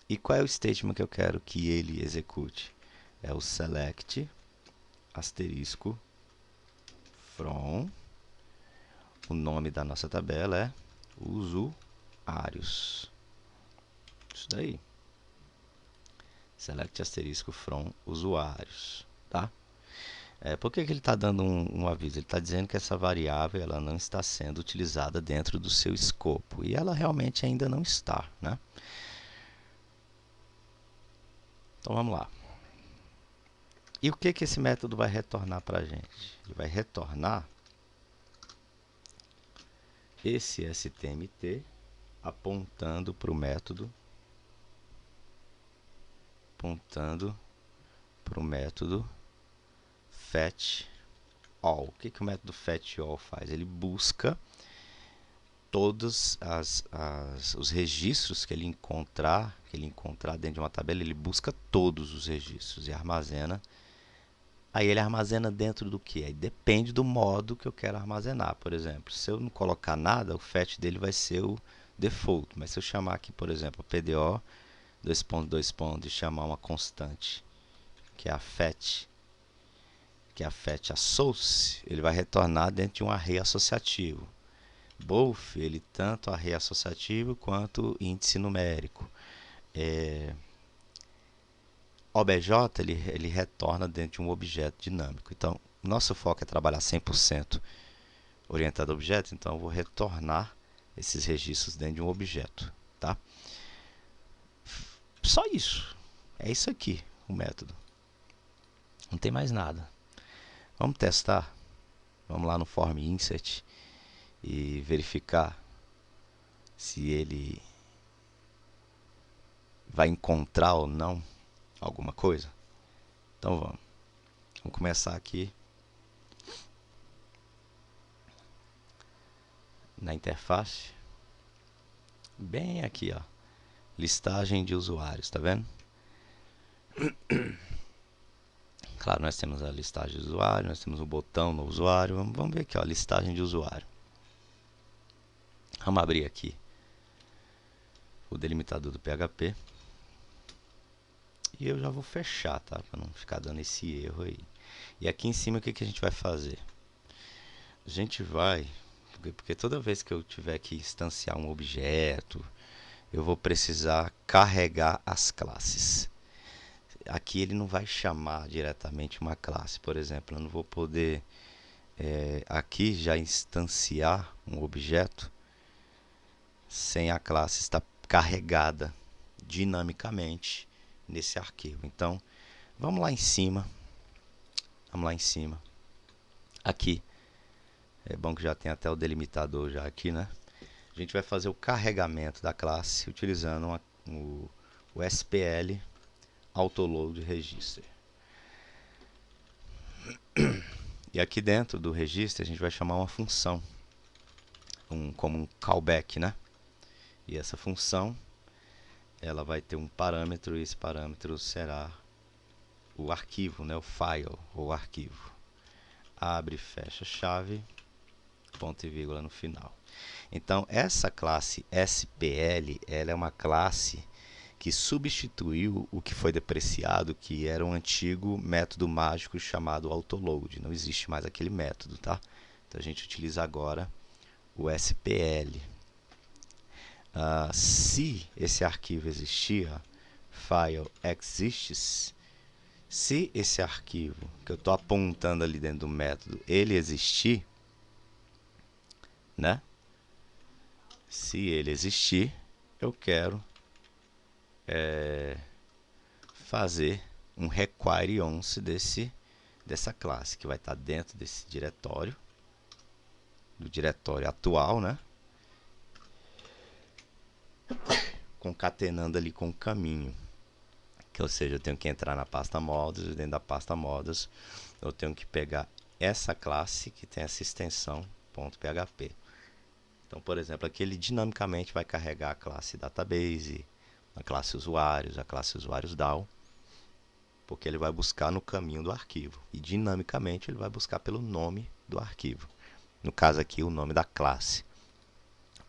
Speaker 1: E qual é o statement que eu quero que ele execute? É o select asterisco from, o nome da nossa tabela é usuários. Isso daí. Select asterisco from usuários, tá? Por que ele está dando um aviso? Ele está dizendo que essa variável ela não está sendo utilizada dentro do seu escopo. E ela realmente ainda não está, né? Então vamos lá. E o que esse método vai retornar para a gente? Ele vai retornar esse STMT apontando para o método fetch all. O que o método fetch all faz? Ele busca todos os registros que ele encontrar dentro de uma tabela, ele busca todos os registros e armazena. Aí ele armazena dentro do que? Aí depende do modo que eu quero armazenar. Por exemplo, se eu não colocar nada, o fetch dele vai ser o default. Mas se eu chamar aqui, por exemplo, PDO, e chamar uma constante, que é a fetch associ, ele vai retornar dentro de um array associativo. Both, ele tanto array associativo quanto índice numérico. OBJ, ele retorna dentro de um objeto dinâmico. Então, nosso foco é trabalhar 100% orientado a objeto, então eu vou retornar esses registros dentro de um objeto, tá? Só isso. É isso aqui, o método. Não tem mais nada. Vamos testar. Vamos lá no form insert e verificar se ele vai encontrar ou não alguma coisa. Então vamos começar aqui na interface, bem aqui, ó, listagem de usuários, tá vendo? Claro, nós temos a listagem de usuário, nós temos o botão no usuário. Vamos ver aqui, ó, listagem de usuário. Vamos abrir aqui o delimitador do PHP. E eu já vou fechar, tá? Para não ficar dando esse erro aí. E aqui em cima o que a gente vai fazer? A gente vai, porque toda vez que eu tiver que instanciar um objeto, eu vou precisar carregar as classes. Aqui ele não vai chamar diretamente uma classe. Por exemplo, eu não vou poder aqui já instanciar um objeto sem a classe estar carregada dinamicamente nesse arquivo. Então, vamos lá em cima. Aqui, é bom que já tem até o delimitador já aqui, né? A gente vai fazer o carregamento da classe utilizando o SPL Autoload Register. E aqui dentro do register a gente vai chamar uma função, como um callback, né? E essa função ela vai ter um parâmetro e esse parâmetro será o arquivo, né? O file ou arquivo. Abre e fecha chave, ponto e vírgula no final. Então essa classe SPL ela é uma classe que substituiu o que foi depreciado, que era um antigo método mágico chamado autoload. Não existe mais aquele método, tá? Então a gente utiliza agora o SPL. Se esse arquivo existia, file exists, Se esse arquivo que eu estou apontando ali dentro do método, ele existir, né? Se ele existir, eu quero fazer um require once dessa classe, que vai estar dentro desse diretório, do diretório atual, né? Concatenando ali com o caminho. Ou seja, eu tenho que entrar na pasta models e dentro da pasta models eu tenho que pegar essa classe que tem essa extensão .php. Então, por exemplo, aqui ele dinamicamente vai carregar a classe database, a classe usuários DAO, porque ele vai buscar no caminho do arquivo. E dinamicamente ele vai buscar pelo nome do arquivo. No caso aqui, o nome da classe.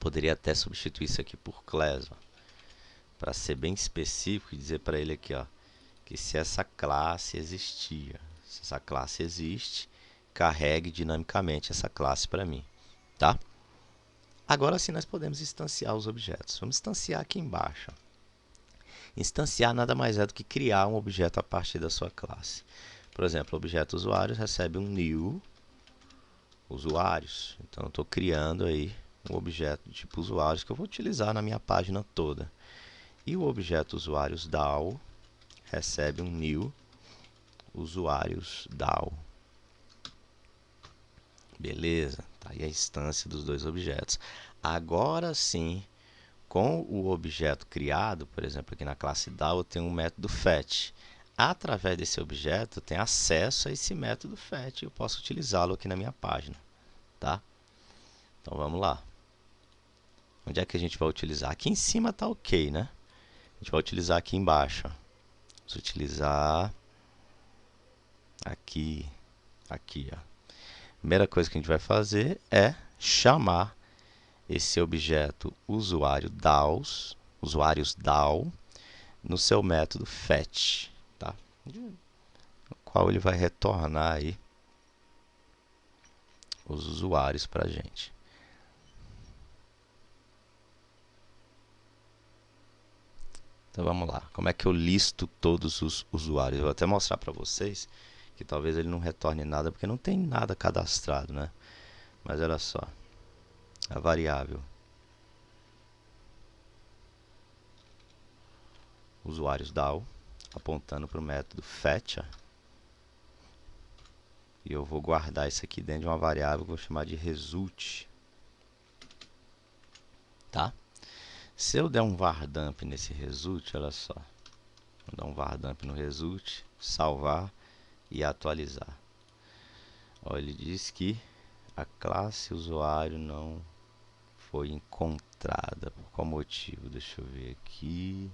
Speaker 1: Poderia até substituir isso aqui por class, para ser bem específico e dizer para ele aqui, ó, que se essa classe existia, se essa classe existe, carregue dinamicamente essa classe para mim, tá? Agora sim nós podemos instanciar os objetos. Vamos instanciar aqui embaixo. Instanciar nada mais é do que criar um objeto a partir da sua classe. Por exemplo, o objeto usuários recebe um new usuários. Então eu estou criando aí um objeto de tipo usuários que eu vou utilizar na minha página toda. E o objeto usuários DAO recebe um new usuários DAO. Beleza, tá aí a instância dos dois objetos. Agora sim, com o objeto criado, por exemplo, aqui na classe DAO, eu tenho um método fetch. Através desse objeto, eu tenho acesso a esse método fetch e eu posso utilizá-lo aqui na minha página, tá? Então vamos lá. Onde é que a gente vai utilizar? Aqui em cima está ok, né? A gente vai utilizar aqui embaixo. Vamos utilizar aqui, ó. Primeira coisa que a gente vai fazer é chamar esse objeto usuários DAO, no seu método fetch, tá? No qual ele vai retornar aí os usuários para a gente. Então vamos lá. Como é que eu listo todos os usuários? Eu vou até mostrar para vocês que talvez ele não retorne nada porque não tem nada cadastrado, né? Mas olha só. A variável usuários DAO apontando para o método fetch. E eu vou guardar isso aqui dentro de uma variável que eu vou chamar de result. Tá? Se eu der um vardump nesse result, olha só. Vou dar um vardump no result, salvar e atualizar. Ó, ele diz que a classe usuário não foi encontrada. Por qual motivo? Deixa eu ver aqui.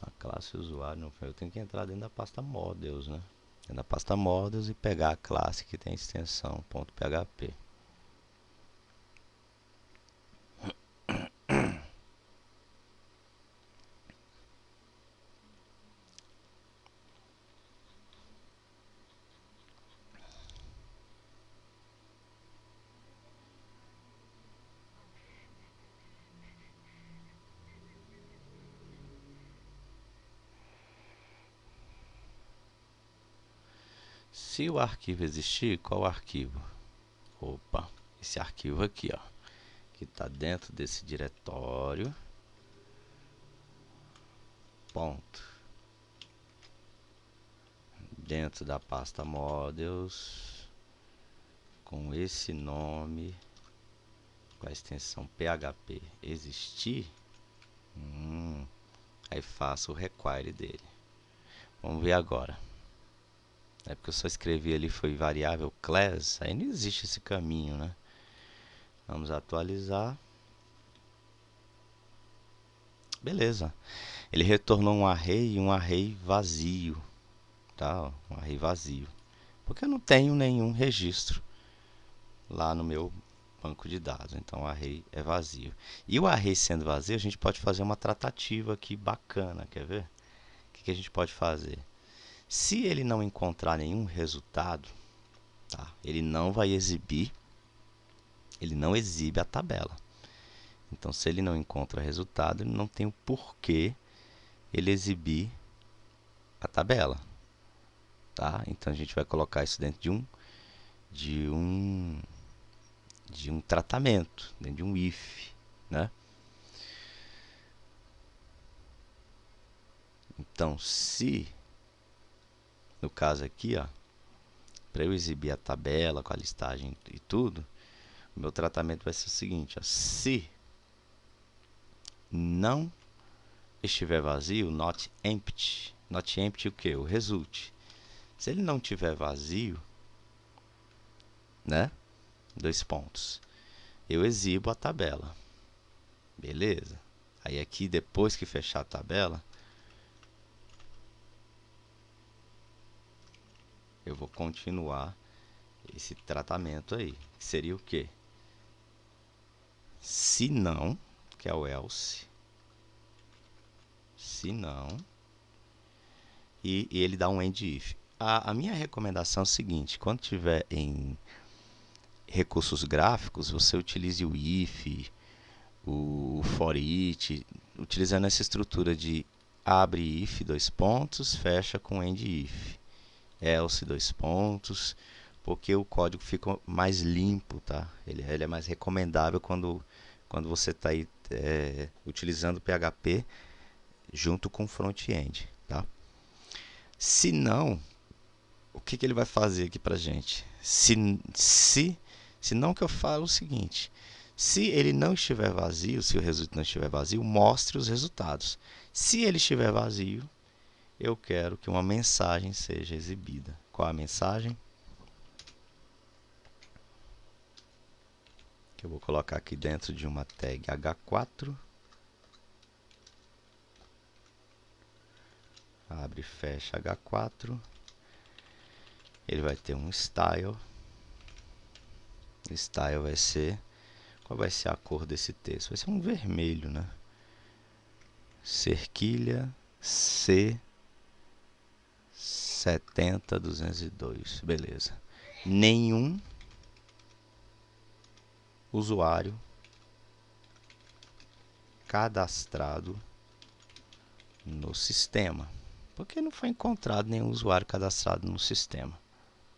Speaker 1: A classe usuário não foi. Eu tenho que entrar dentro da pasta models, né? Dentro da pasta models e pegar a classe que tem extensão .php. Se o arquivo existir, qual arquivo? Opa, esse arquivo aqui, ó, que está dentro desse diretório. Ponto. Dentro da pasta models, com esse nome, com a extensão php existir, aí faço o require dele. Vamos ver agora. É porque eu só escrevi ali, foi variável class, aí não existe esse caminho, né? Vamos atualizar. Beleza. Ele retornou um array e um array vazio, tá? Um array vazio. Porque eu não tenho nenhum registro lá no meu banco de dados. Então o array é vazio. E o array sendo vazio, a gente pode fazer uma tratativa aqui bacana, quer ver? O que a gente pode fazer? Se ele não encontrar nenhum resultado, tá? Ele não vai exibir, ele não exibe a tabela. Então, se ele não encontra resultado, ele não tem o porquê ele exibir a tabela, tá? Então a gente vai colocar isso dentro de um tratamento, dentro de um if, né? Então, se no caso aqui, ó, para eu exibir a tabela com a listagem e tudo, o meu tratamento vai ser o seguinte, ó, se não estiver vazio, not empty. Not empty o que? O result. Se ele não tiver vazio, né? Dois pontos. Eu exibo a tabela. Beleza? Aí aqui, depois que fechar a tabela, eu vou continuar esse tratamento aí. Que seria o quê? Se não, que é o else. Se não, e ele dá um end if. A minha recomendação é o seguinte, quando tiver em recursos gráficos, você utilize o if, o for each, utilizando essa estrutura de abre if, dois pontos, fecha com end if, else, dois pontos, porque o código fica mais limpo, tá? Ele é mais recomendável quando você está aí utilizando o PHP junto com o front-end, tá? Se não, o que ele vai fazer aqui pra gente? Se não, que eu falo o seguinte, se ele não estiver vazio, se o resultado não estiver vazio, mostre os resultados. Se ele estiver vazio, eu quero que uma mensagem seja exibida. Qual a mensagem? Que eu vou colocar aqui dentro de uma tag h4. Abre e fecha h4. Ele vai ter um style. O style vai ser... Qual vai ser a cor desse texto? Vai ser um vermelho, né? Cerquilha C 70202. Beleza. Nenhum usuário cadastrado no sistema. Porque não foi encontrado nenhum usuário cadastrado no sistema,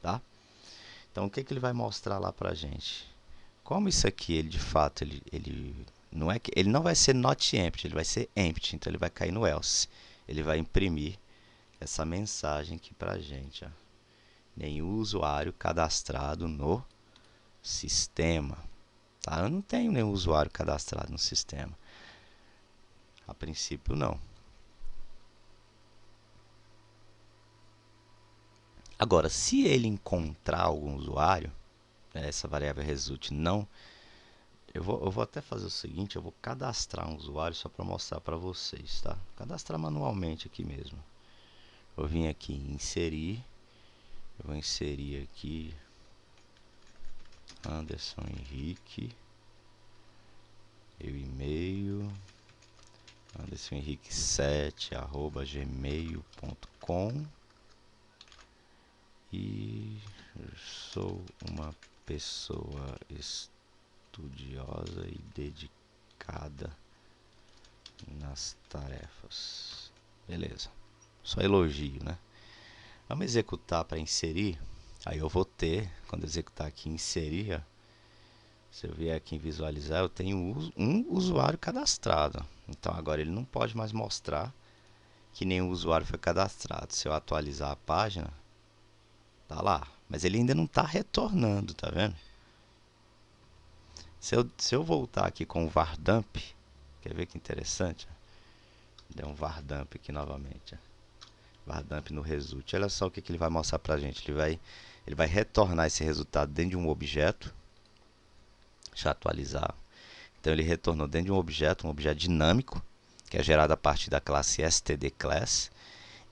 Speaker 1: tá? Então o que ele vai mostrar lá pra gente? Como isso aqui, ele de fato, ele não é que ele não vai ser not empty, ele vai ser empty, então ele vai cair no else. Ele vai imprimir essa mensagem aqui pra gente, ó. Nenhum usuário cadastrado no sistema, tá? Eu não tenho nenhum usuário cadastrado no sistema. A princípio não. Agora, se ele encontrar algum usuário, essa variável result não, eu vou até fazer o seguinte, eu vou cadastrar um usuário só para mostrar para vocês, tá? Cadastrar manualmente aqui mesmo. Eu vim aqui em inserir, eu vou inserir aqui Anderson Henrique, meu e-mail, andersonhenrique7@gmail.com, e sou uma pessoa estudiosa e dedicada nas tarefas. Beleza. Só elogio, né? Vamos executar para inserir. Aí eu vou ter, quando executar aqui inserir, ó, se eu vier aqui em visualizar, eu tenho um usuário cadastrado. Então agora ele não pode mais mostrar que nenhum usuário foi cadastrado. Se eu atualizar a página, tá lá. Mas ele ainda não está retornando, tá vendo? Se eu voltar aqui com o vardamp, quer ver que interessante? Deu um vardamp aqui novamente. Vardamp no result. Olha só o que ele vai mostrar pra gente. Ele vai retornar esse resultado dentro de um objeto. Deixa eu atualizar. Então ele retornou dentro de um objeto dinâmico, que é gerado a partir da classe stdClass.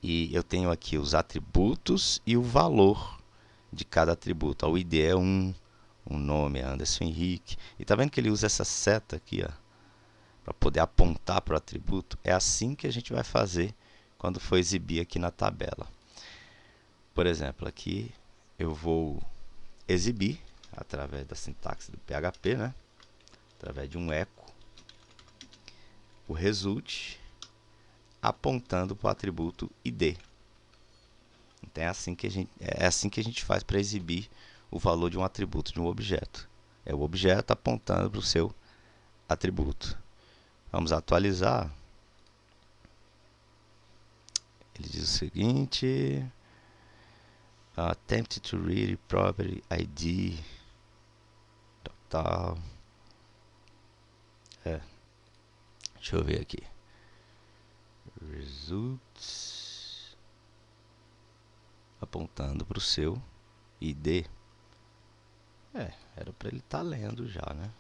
Speaker 1: E eu tenho aqui os atributos e o valor de cada atributo. O ID é 1, O nome é Anderson Henrique. E tá vendo que ele usa essa seta aqui, ó, para poder apontar para o atributo? É assim que a gente vai fazer quando for exibir aqui na tabela. Por exemplo, aqui eu vou exibir através da sintaxe do PHP, né? Através de um echo, o result apontando para o atributo id. Então é assim que a gente faz para exibir o valor de um atributo de um objeto. É o objeto apontando para o seu atributo. Vamos atualizar. Ele diz o seguinte: attempt to read property ID total. Deixa eu ver aqui. Results apontando para o seu ID. Era para ele estar lendo já, né?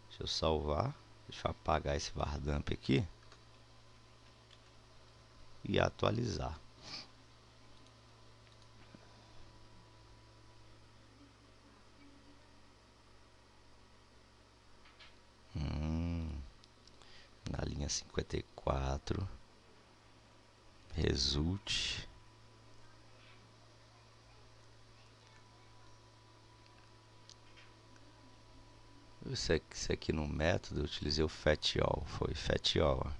Speaker 1: Deixa eu salvar. Deixa eu apagar esse vardamp aqui e atualizar. Na linha 54, result. Isso aqui no método eu utilizei o fetchall, foi fetchall.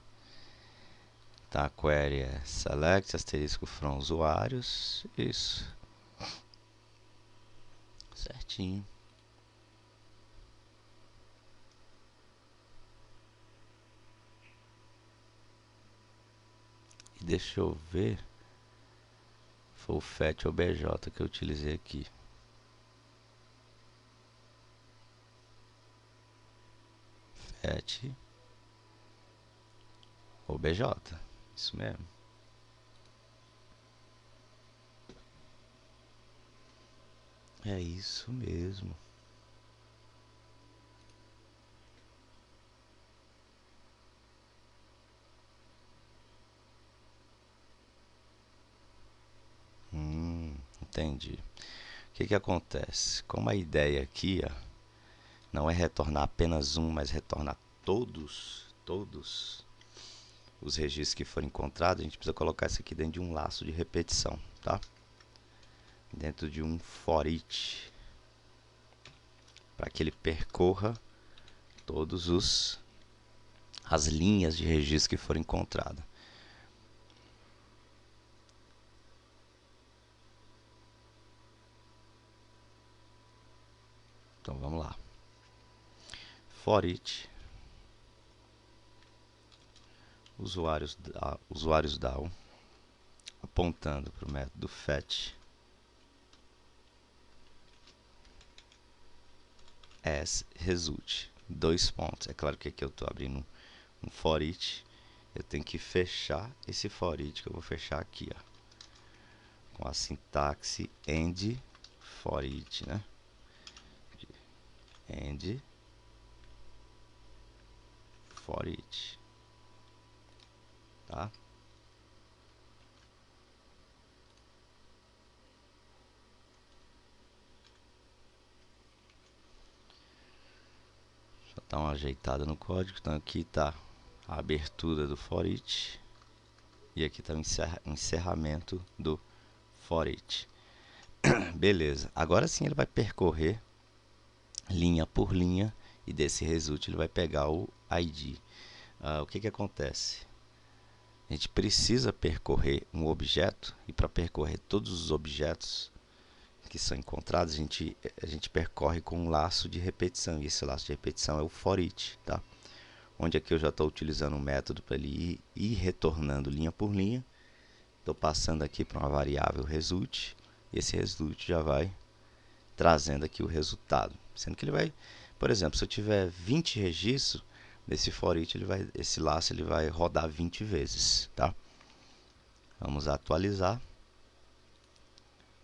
Speaker 1: Tá, a query é select asterisco from usuários, isso, certinho. E deixa eu ver, foi o fetch obj que eu utilizei aqui. Fetch obj, isso mesmo. É isso mesmo. Entendi. O que acontece? Como a ideia aqui, ó, não é retornar apenas um, mas retornar todos os registros que forem encontrados, a gente precisa colocar isso aqui dentro de um laço de repetição, tá? Dentro de um for each, para que ele percorra todos as linhas de registro que forem encontradas. Então vamos lá. For each usuários DAO apontando para o método fetch as result. Dois pontos. É claro que aqui eu estou abrindo um for each. Eu tenho que fechar esse for each que eu vou fechar aqui, ó, com a sintaxe end for each, né? End for each, tá? Só dar uma ajeitada no código. Então aqui está a abertura do for each e aqui está o encerramento do for each. Beleza. Agora sim ele vai percorrer linha por linha e desse result ele vai pegar o ID. O que acontece? A gente precisa percorrer um objeto e para percorrer todos os objetos que são encontrados, a gente percorre com um laço de repetição, e esse laço de repetição é o for each, tá? Onde aqui eu já estou utilizando um método para ele ir retornando linha por linha. Estou passando aqui para uma variável result, e esse result já vai trazendo aqui o resultado. Sendo que ele vai, por exemplo, se eu tiver 20 registros, nesse for each, esse laço ele vai rodar 20 vezes, tá? Vamos atualizar.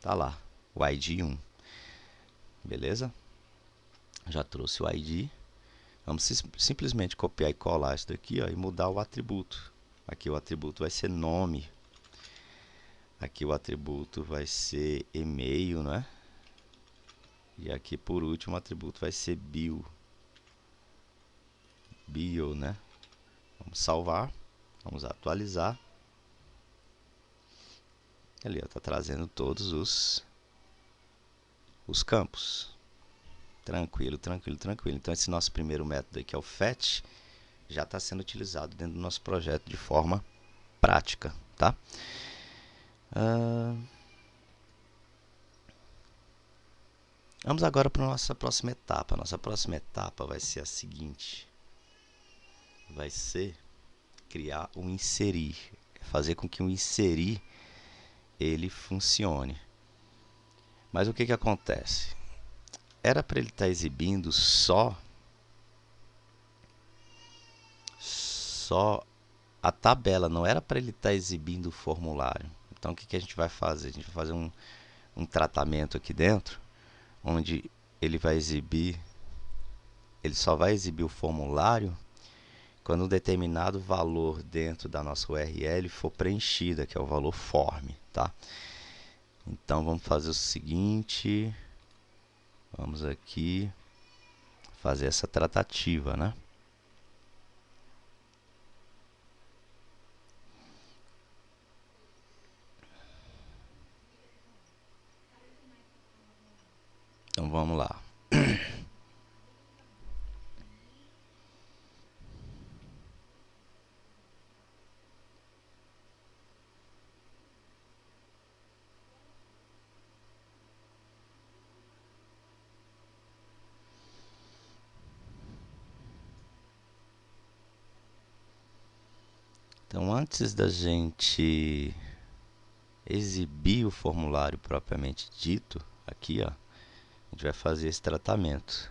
Speaker 1: Tá lá, o ID 1. Beleza? Já trouxe o ID. Vamos simplesmente copiar e colar isso daqui, ó, e mudar o atributo. Aqui o atributo vai ser nome. Aqui o atributo vai ser e-mail, né? E aqui por último o atributo vai ser bio, né? Vamos salvar, vamos atualizar. Ali está trazendo todos os campos. Tranquilo, tranquilo, tranquilo. Então esse nosso primeiro método aqui é o fetch, já está sendo utilizado dentro do nosso projeto de forma prática, tá? Vamos agora para a nossa próxima etapa. A nossa próxima etapa vai ser a seguinte: vai ser criar um inserir, fazer com que o inserir ele funcione. Mas o que que acontece? Era para ele estar exibindo só a tabela, não era para ele estar exibindo o formulário. Então o que que a gente vai fazer? A gente vai fazer um tratamento aqui dentro, onde ele vai exibir, ele só vai exibir o formulário quando um determinado valor dentro da nossa URL for preenchida, que é o valor form, tá? Então vamos fazer o seguinte, vamos aqui fazer essa tratativa, né? Então vamos lá. Então antes da gente exibir o formulário propriamente dito, aqui ó, a gente vai fazer esse tratamento.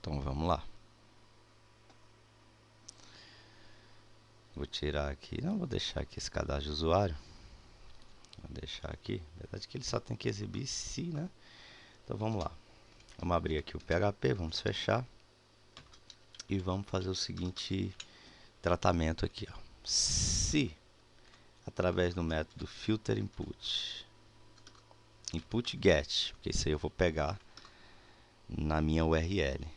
Speaker 1: Então vamos lá. Vou tirar aqui, não vou deixar aqui esse cadastro de usuário. Vou deixar aqui, na verdade que ele só tem que exibir se, né? Então vamos lá. Vamos abrir aqui o PHP, vamos fechar. E vamos fazer o seguinte tratamento aqui, ó. Se através do método filter input get, porque isso aí eu vou pegar na minha URL.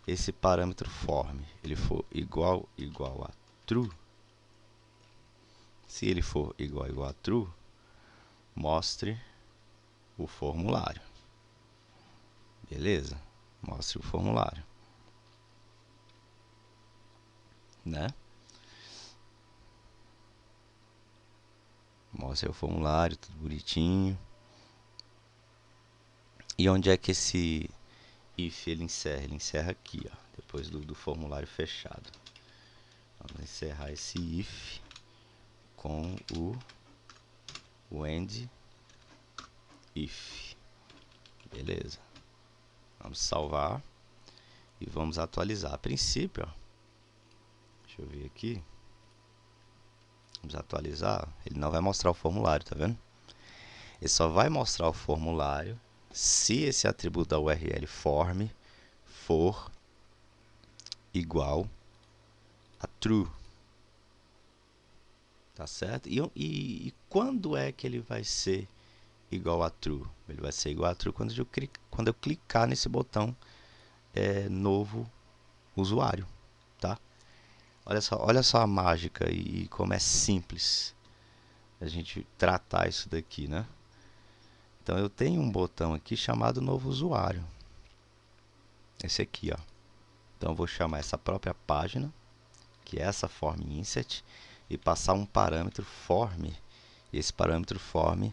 Speaker 1: Esse parâmetro form, ele for igual a true, se ele for igual a true, mostre o formulário. Beleza? Mostre o formulário, né? Mostre o formulário, tudo bonitinho. E onde é que esse if ele encerra? Ele encerra aqui, ó, depois do formulário fechado. Vamos encerrar esse if com o end if. Beleza. Vamos salvar e vamos atualizar. A princípio, ó, deixa eu ver aqui. Vamos atualizar. Ele não vai mostrar o formulário, tá vendo? Ele só vai mostrar o formulário se esse atributo da URL form for igual a true. Tá certo? E quando é que ele vai ser igual a true? Ele vai ser igual a true quando eu clicar nesse botão novo usuário, tá? Olha só a mágica e como é simples a gente tratar isso daqui, né? Então eu tenho um botão aqui chamado novo usuário. Esse aqui, ó. Então eu vou chamar essa própria página, que é essa form insert, e passar um parâmetro form. E esse parâmetro form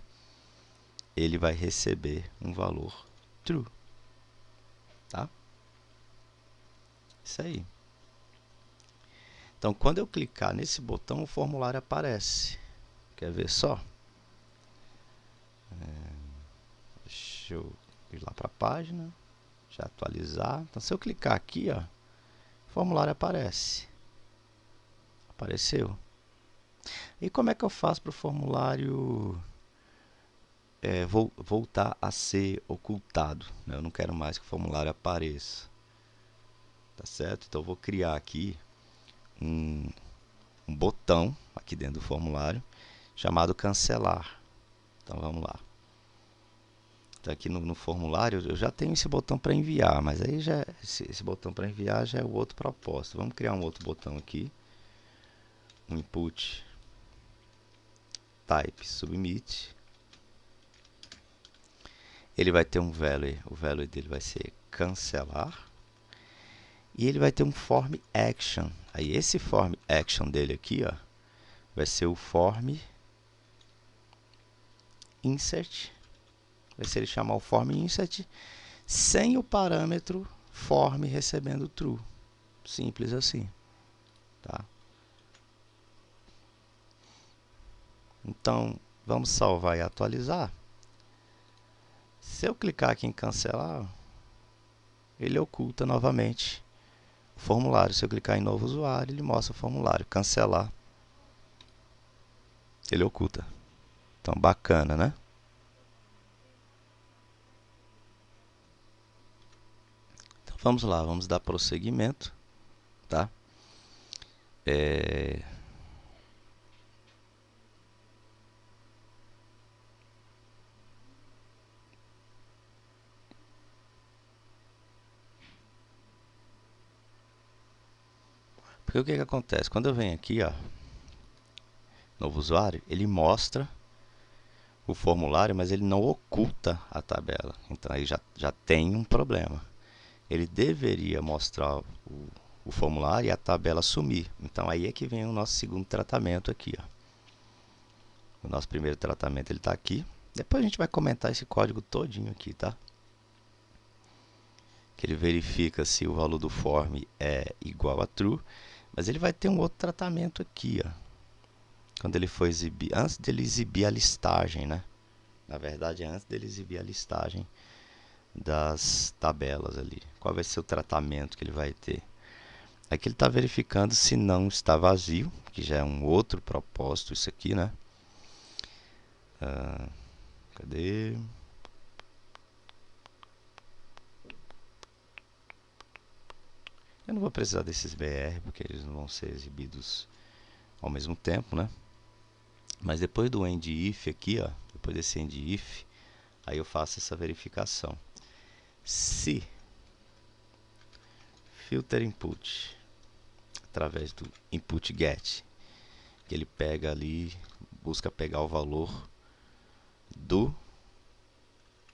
Speaker 1: ele vai receber um valor true, tá? Isso aí. Então quando eu clicar nesse botão o formulário aparece. Quer ver só? Deixa eu ir lá para a página, já atualizar. Então se eu clicar aqui, ó, o formulário aparece. Apareceu. E como é que eu faço para o formulário voltar a ser ocultado, né? Eu não quero mais que o formulário apareça. tá certo? Então eu vou criar aqui um botão aqui dentro do formulário chamado cancelar. Então vamos lá. Então aqui no formulário eu já tenho esse botão para enviar, mas aí já esse botão para enviar já é o outro propósito. Vamos criar um outro botão aqui, um input type submit. Ele vai ter um value, o value dele vai ser cancelar. E ele vai ter um form action. Aí esse form action dele aqui, ó, vai ser o form insert. Vai ser ele chamar o form insert sem o parâmetro form recebendo true. Simples assim, tá? Então, vamos salvar e atualizar. Se eu clicar aqui em cancelar, ele oculta novamente o formulário. Se eu clicar em novo usuário, ele mostra o formulário. Cancelar, ele oculta. Então, bacana, né? Então, vamos lá, vamos dar prosseguimento, tá? Porque o que acontece? Quando eu venho aqui, ó, novo usuário, ele mostra o formulário, mas ele não oculta a tabela. Então aí já tem um problema. Ele deveria mostrar o formulário e a tabela sumir. Então aí é que vem o nosso segundo tratamento aqui, ó. O nosso primeiro tratamento ele está aqui. Depois a gente vai comentar esse código todinho aqui, tá? Que ele verifica se o valor do form é igual a true, mas ele vai ter um outro tratamento aqui, ó. Quando ele for exibir, antes dele exibir a listagem, né? Na verdade, é antes dele exibir a listagem das tabelas ali. Qual vai ser o tratamento que ele vai ter? Aqui ele está verificando se não está vazio, que já é um outro propósito isso aqui, né? Cadê? Eu não vou precisar desses BR, porque eles não vão ser exibidos ao mesmo tempo, né? Mas depois do end if aqui, ó, depois desse end if, aí eu faço essa verificação. Se filter input através do input get, que ele pega ali, busca pegar o valor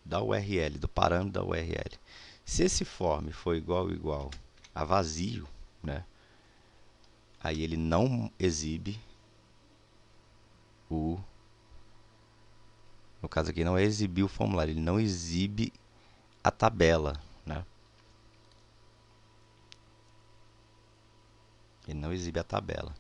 Speaker 1: da URL, do parâmetro da URL. Se esse form for igual a vazio, né? Aí ele não exibe no caso aqui não é exibir o formulário, ele não exibe a tabela, né? Ele não exibe a tabela.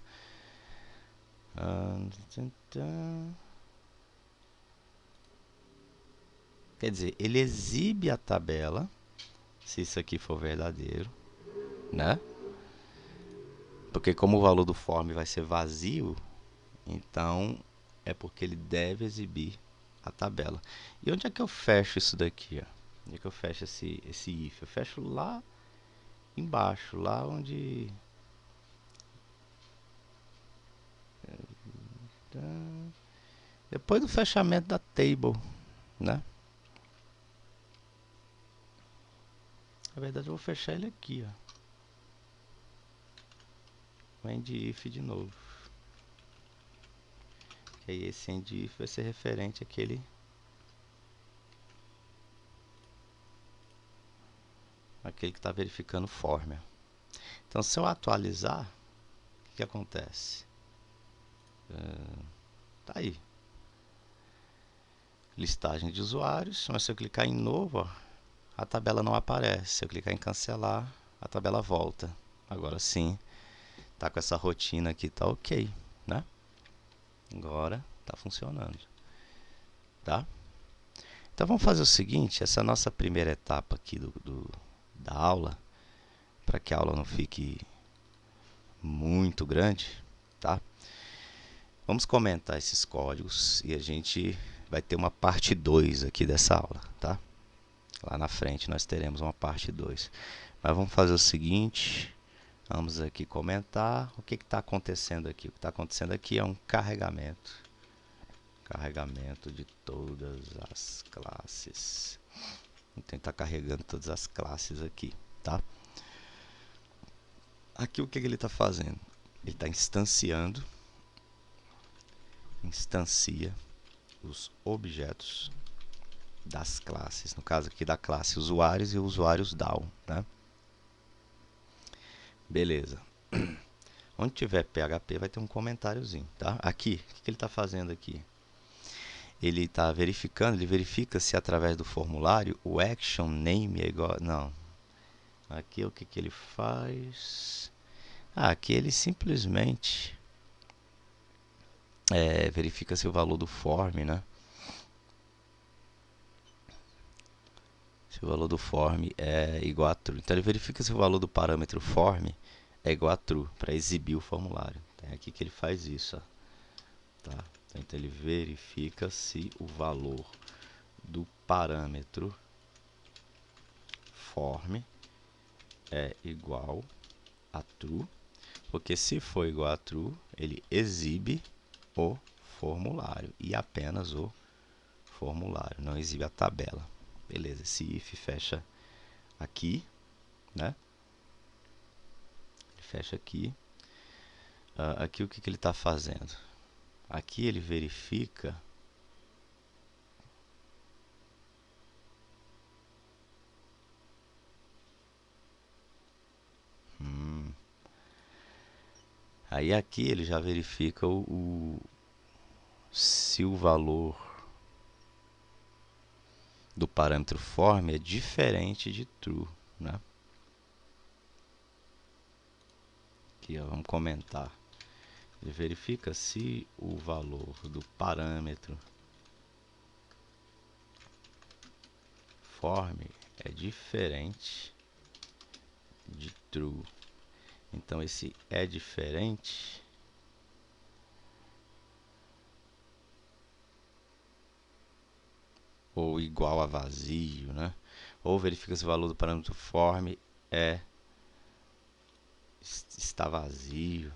Speaker 1: Quer dizer, ele exibe a tabela, se isso aqui for verdadeiro, né? Porque como o valor do form vai ser vazio, então é porque ele deve exibir a tabela. E onde é que eu fecho isso daqui? Ó? Onde é que eu fecho esse if? Eu fecho lá embaixo, lá onde... Depois do fechamento da table, né? Na verdade eu vou fechar ele aqui, ó. O end if de novo. E aí esse end if vai ser referente àquele que está verificando forma. Então se eu atualizar, o que acontece? Tá aí. Listagem de usuários, mas se eu clicar em novo, ó, a tabela não aparece. Se eu clicar em cancelar, a tabela volta. Agora sim, tá com essa rotina aqui, tá ok, né? Agora tá funcionando, tá? Então vamos fazer o seguinte, essa nossa primeira etapa aqui da aula, para que a aula não fique muito grande, tá? Vamos comentar esses códigos e a gente vai ter uma parte 2 aqui dessa aula, tá? Lá na frente nós teremos uma parte 2. Mas vamos fazer o seguinte, vamos aqui comentar o que está acontecendo aqui. O que está acontecendo aqui é um carregamento de todas as classes. Então está carregando todas as classes aqui, tá? Aqui o que ele está fazendo? Ele está instancia os objetos das classes, no caso aqui da classe usuários e usuários DAO, né? Beleza. Onde tiver PHP vai ter um comentáriozinho, tá? Aqui, o que ele está fazendo aqui? Ele está verificando, ele verifica se através do formulário o action name é igual... Não. Aqui o que ele faz? Aqui ele simplesmente verifica se o valor do form, né? Se o valor do form é igual a true. Então ele verifica se o valor do parâmetro form é igual a true para exibir o formulário. É aqui que ele faz isso, ó. Tá? Então ele verifica se o valor do parâmetro form é igual a true, porque se for igual a true, ele exibe o formulário e apenas o formulário, não exibe a tabela. Beleza, esse if fecha aqui, né? Fecha aqui. Aqui o que ele está fazendo? Aqui ele verifica aí aqui ele já verifica se o valor do parâmetro form é diferente de true, né? Aqui, ó, vamos comentar. Ele verifica se o valor do parâmetro form é diferente de true. Então esse é diferente ou igual a vazio, né? Ou verifica se o valor do parâmetro form está vazio.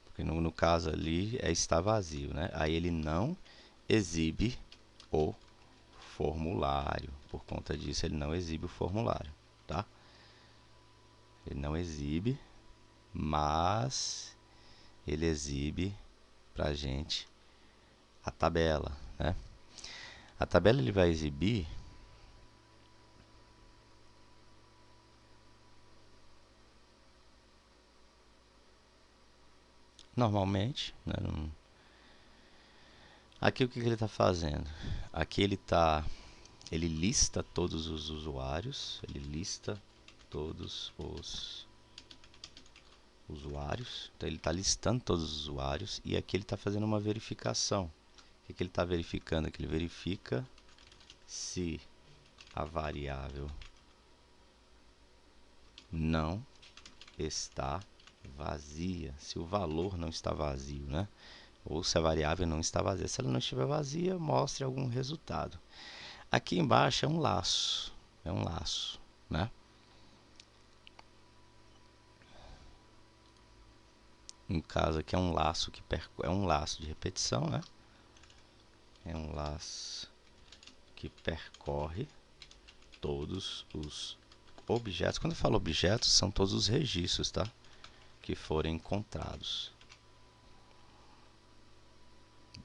Speaker 1: Porque no caso ali está vazio, né? Aí ele não exibe o formulário. Por conta disso ele não exibe o formulário, tá? Ele não exibe, mas ele exibe pra gente a tabela, né? A tabela ele vai exibir normalmente, né? Aqui o que ele está fazendo? Aqui ele lista todos os usuários, ele lista todos os usuários, então ele está listando todos os usuários e aqui ele está fazendo uma verificação. O que ele está verificando? Que ele verifica se a variável não está vazia, se o valor não está vazio, né? Ou se a variável não está vazia. Se ela não estiver vazia, mostre algum resultado. Aqui embaixo é um laço, né? No caso aqui é um laço é um laço de repetição, né? É um laço que percorre todos os objetos. Quando eu falo objetos, são todos os registros, tá? Que forem encontrados.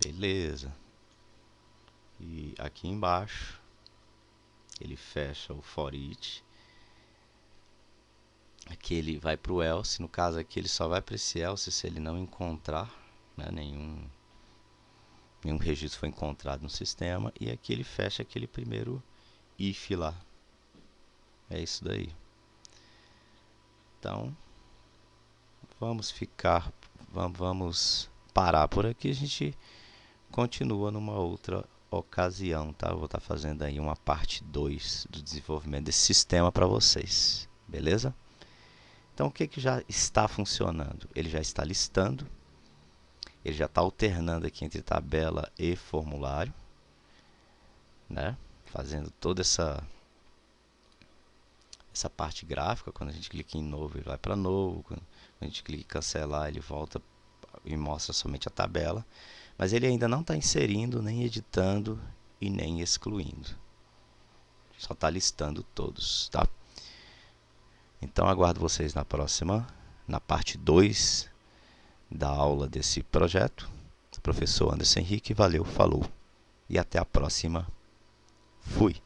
Speaker 1: Beleza. E aqui embaixo ele fecha o for each. Aqui ele vai para o else. No caso aqui ele só vai para esse else se ele não encontrar, né, nenhum registro foi encontrado no sistema. E aqui ele fecha aquele primeiro if lá. É isso daí. Então vamos parar por aqui. A gente continua numa outra ocasião, tá? Eu vou estar fazendo aí uma parte 2 do desenvolvimento desse sistema para vocês, beleza? Então o que já está funcionando? Ele já está listando, ele já está alternando aqui entre tabela e formulário, né? Fazendo toda essa parte gráfica. Quando a gente clica em novo, ele vai para novo. Quando a gente clica em cancelar, ele volta e mostra somente a tabela. Mas ele ainda não está inserindo, nem editando e nem excluindo. Só está listando todos, tá? Então aguardo vocês na parte 2 da aula desse projeto. Professor Anderson Henrique, valeu, falou e até a próxima. Fui!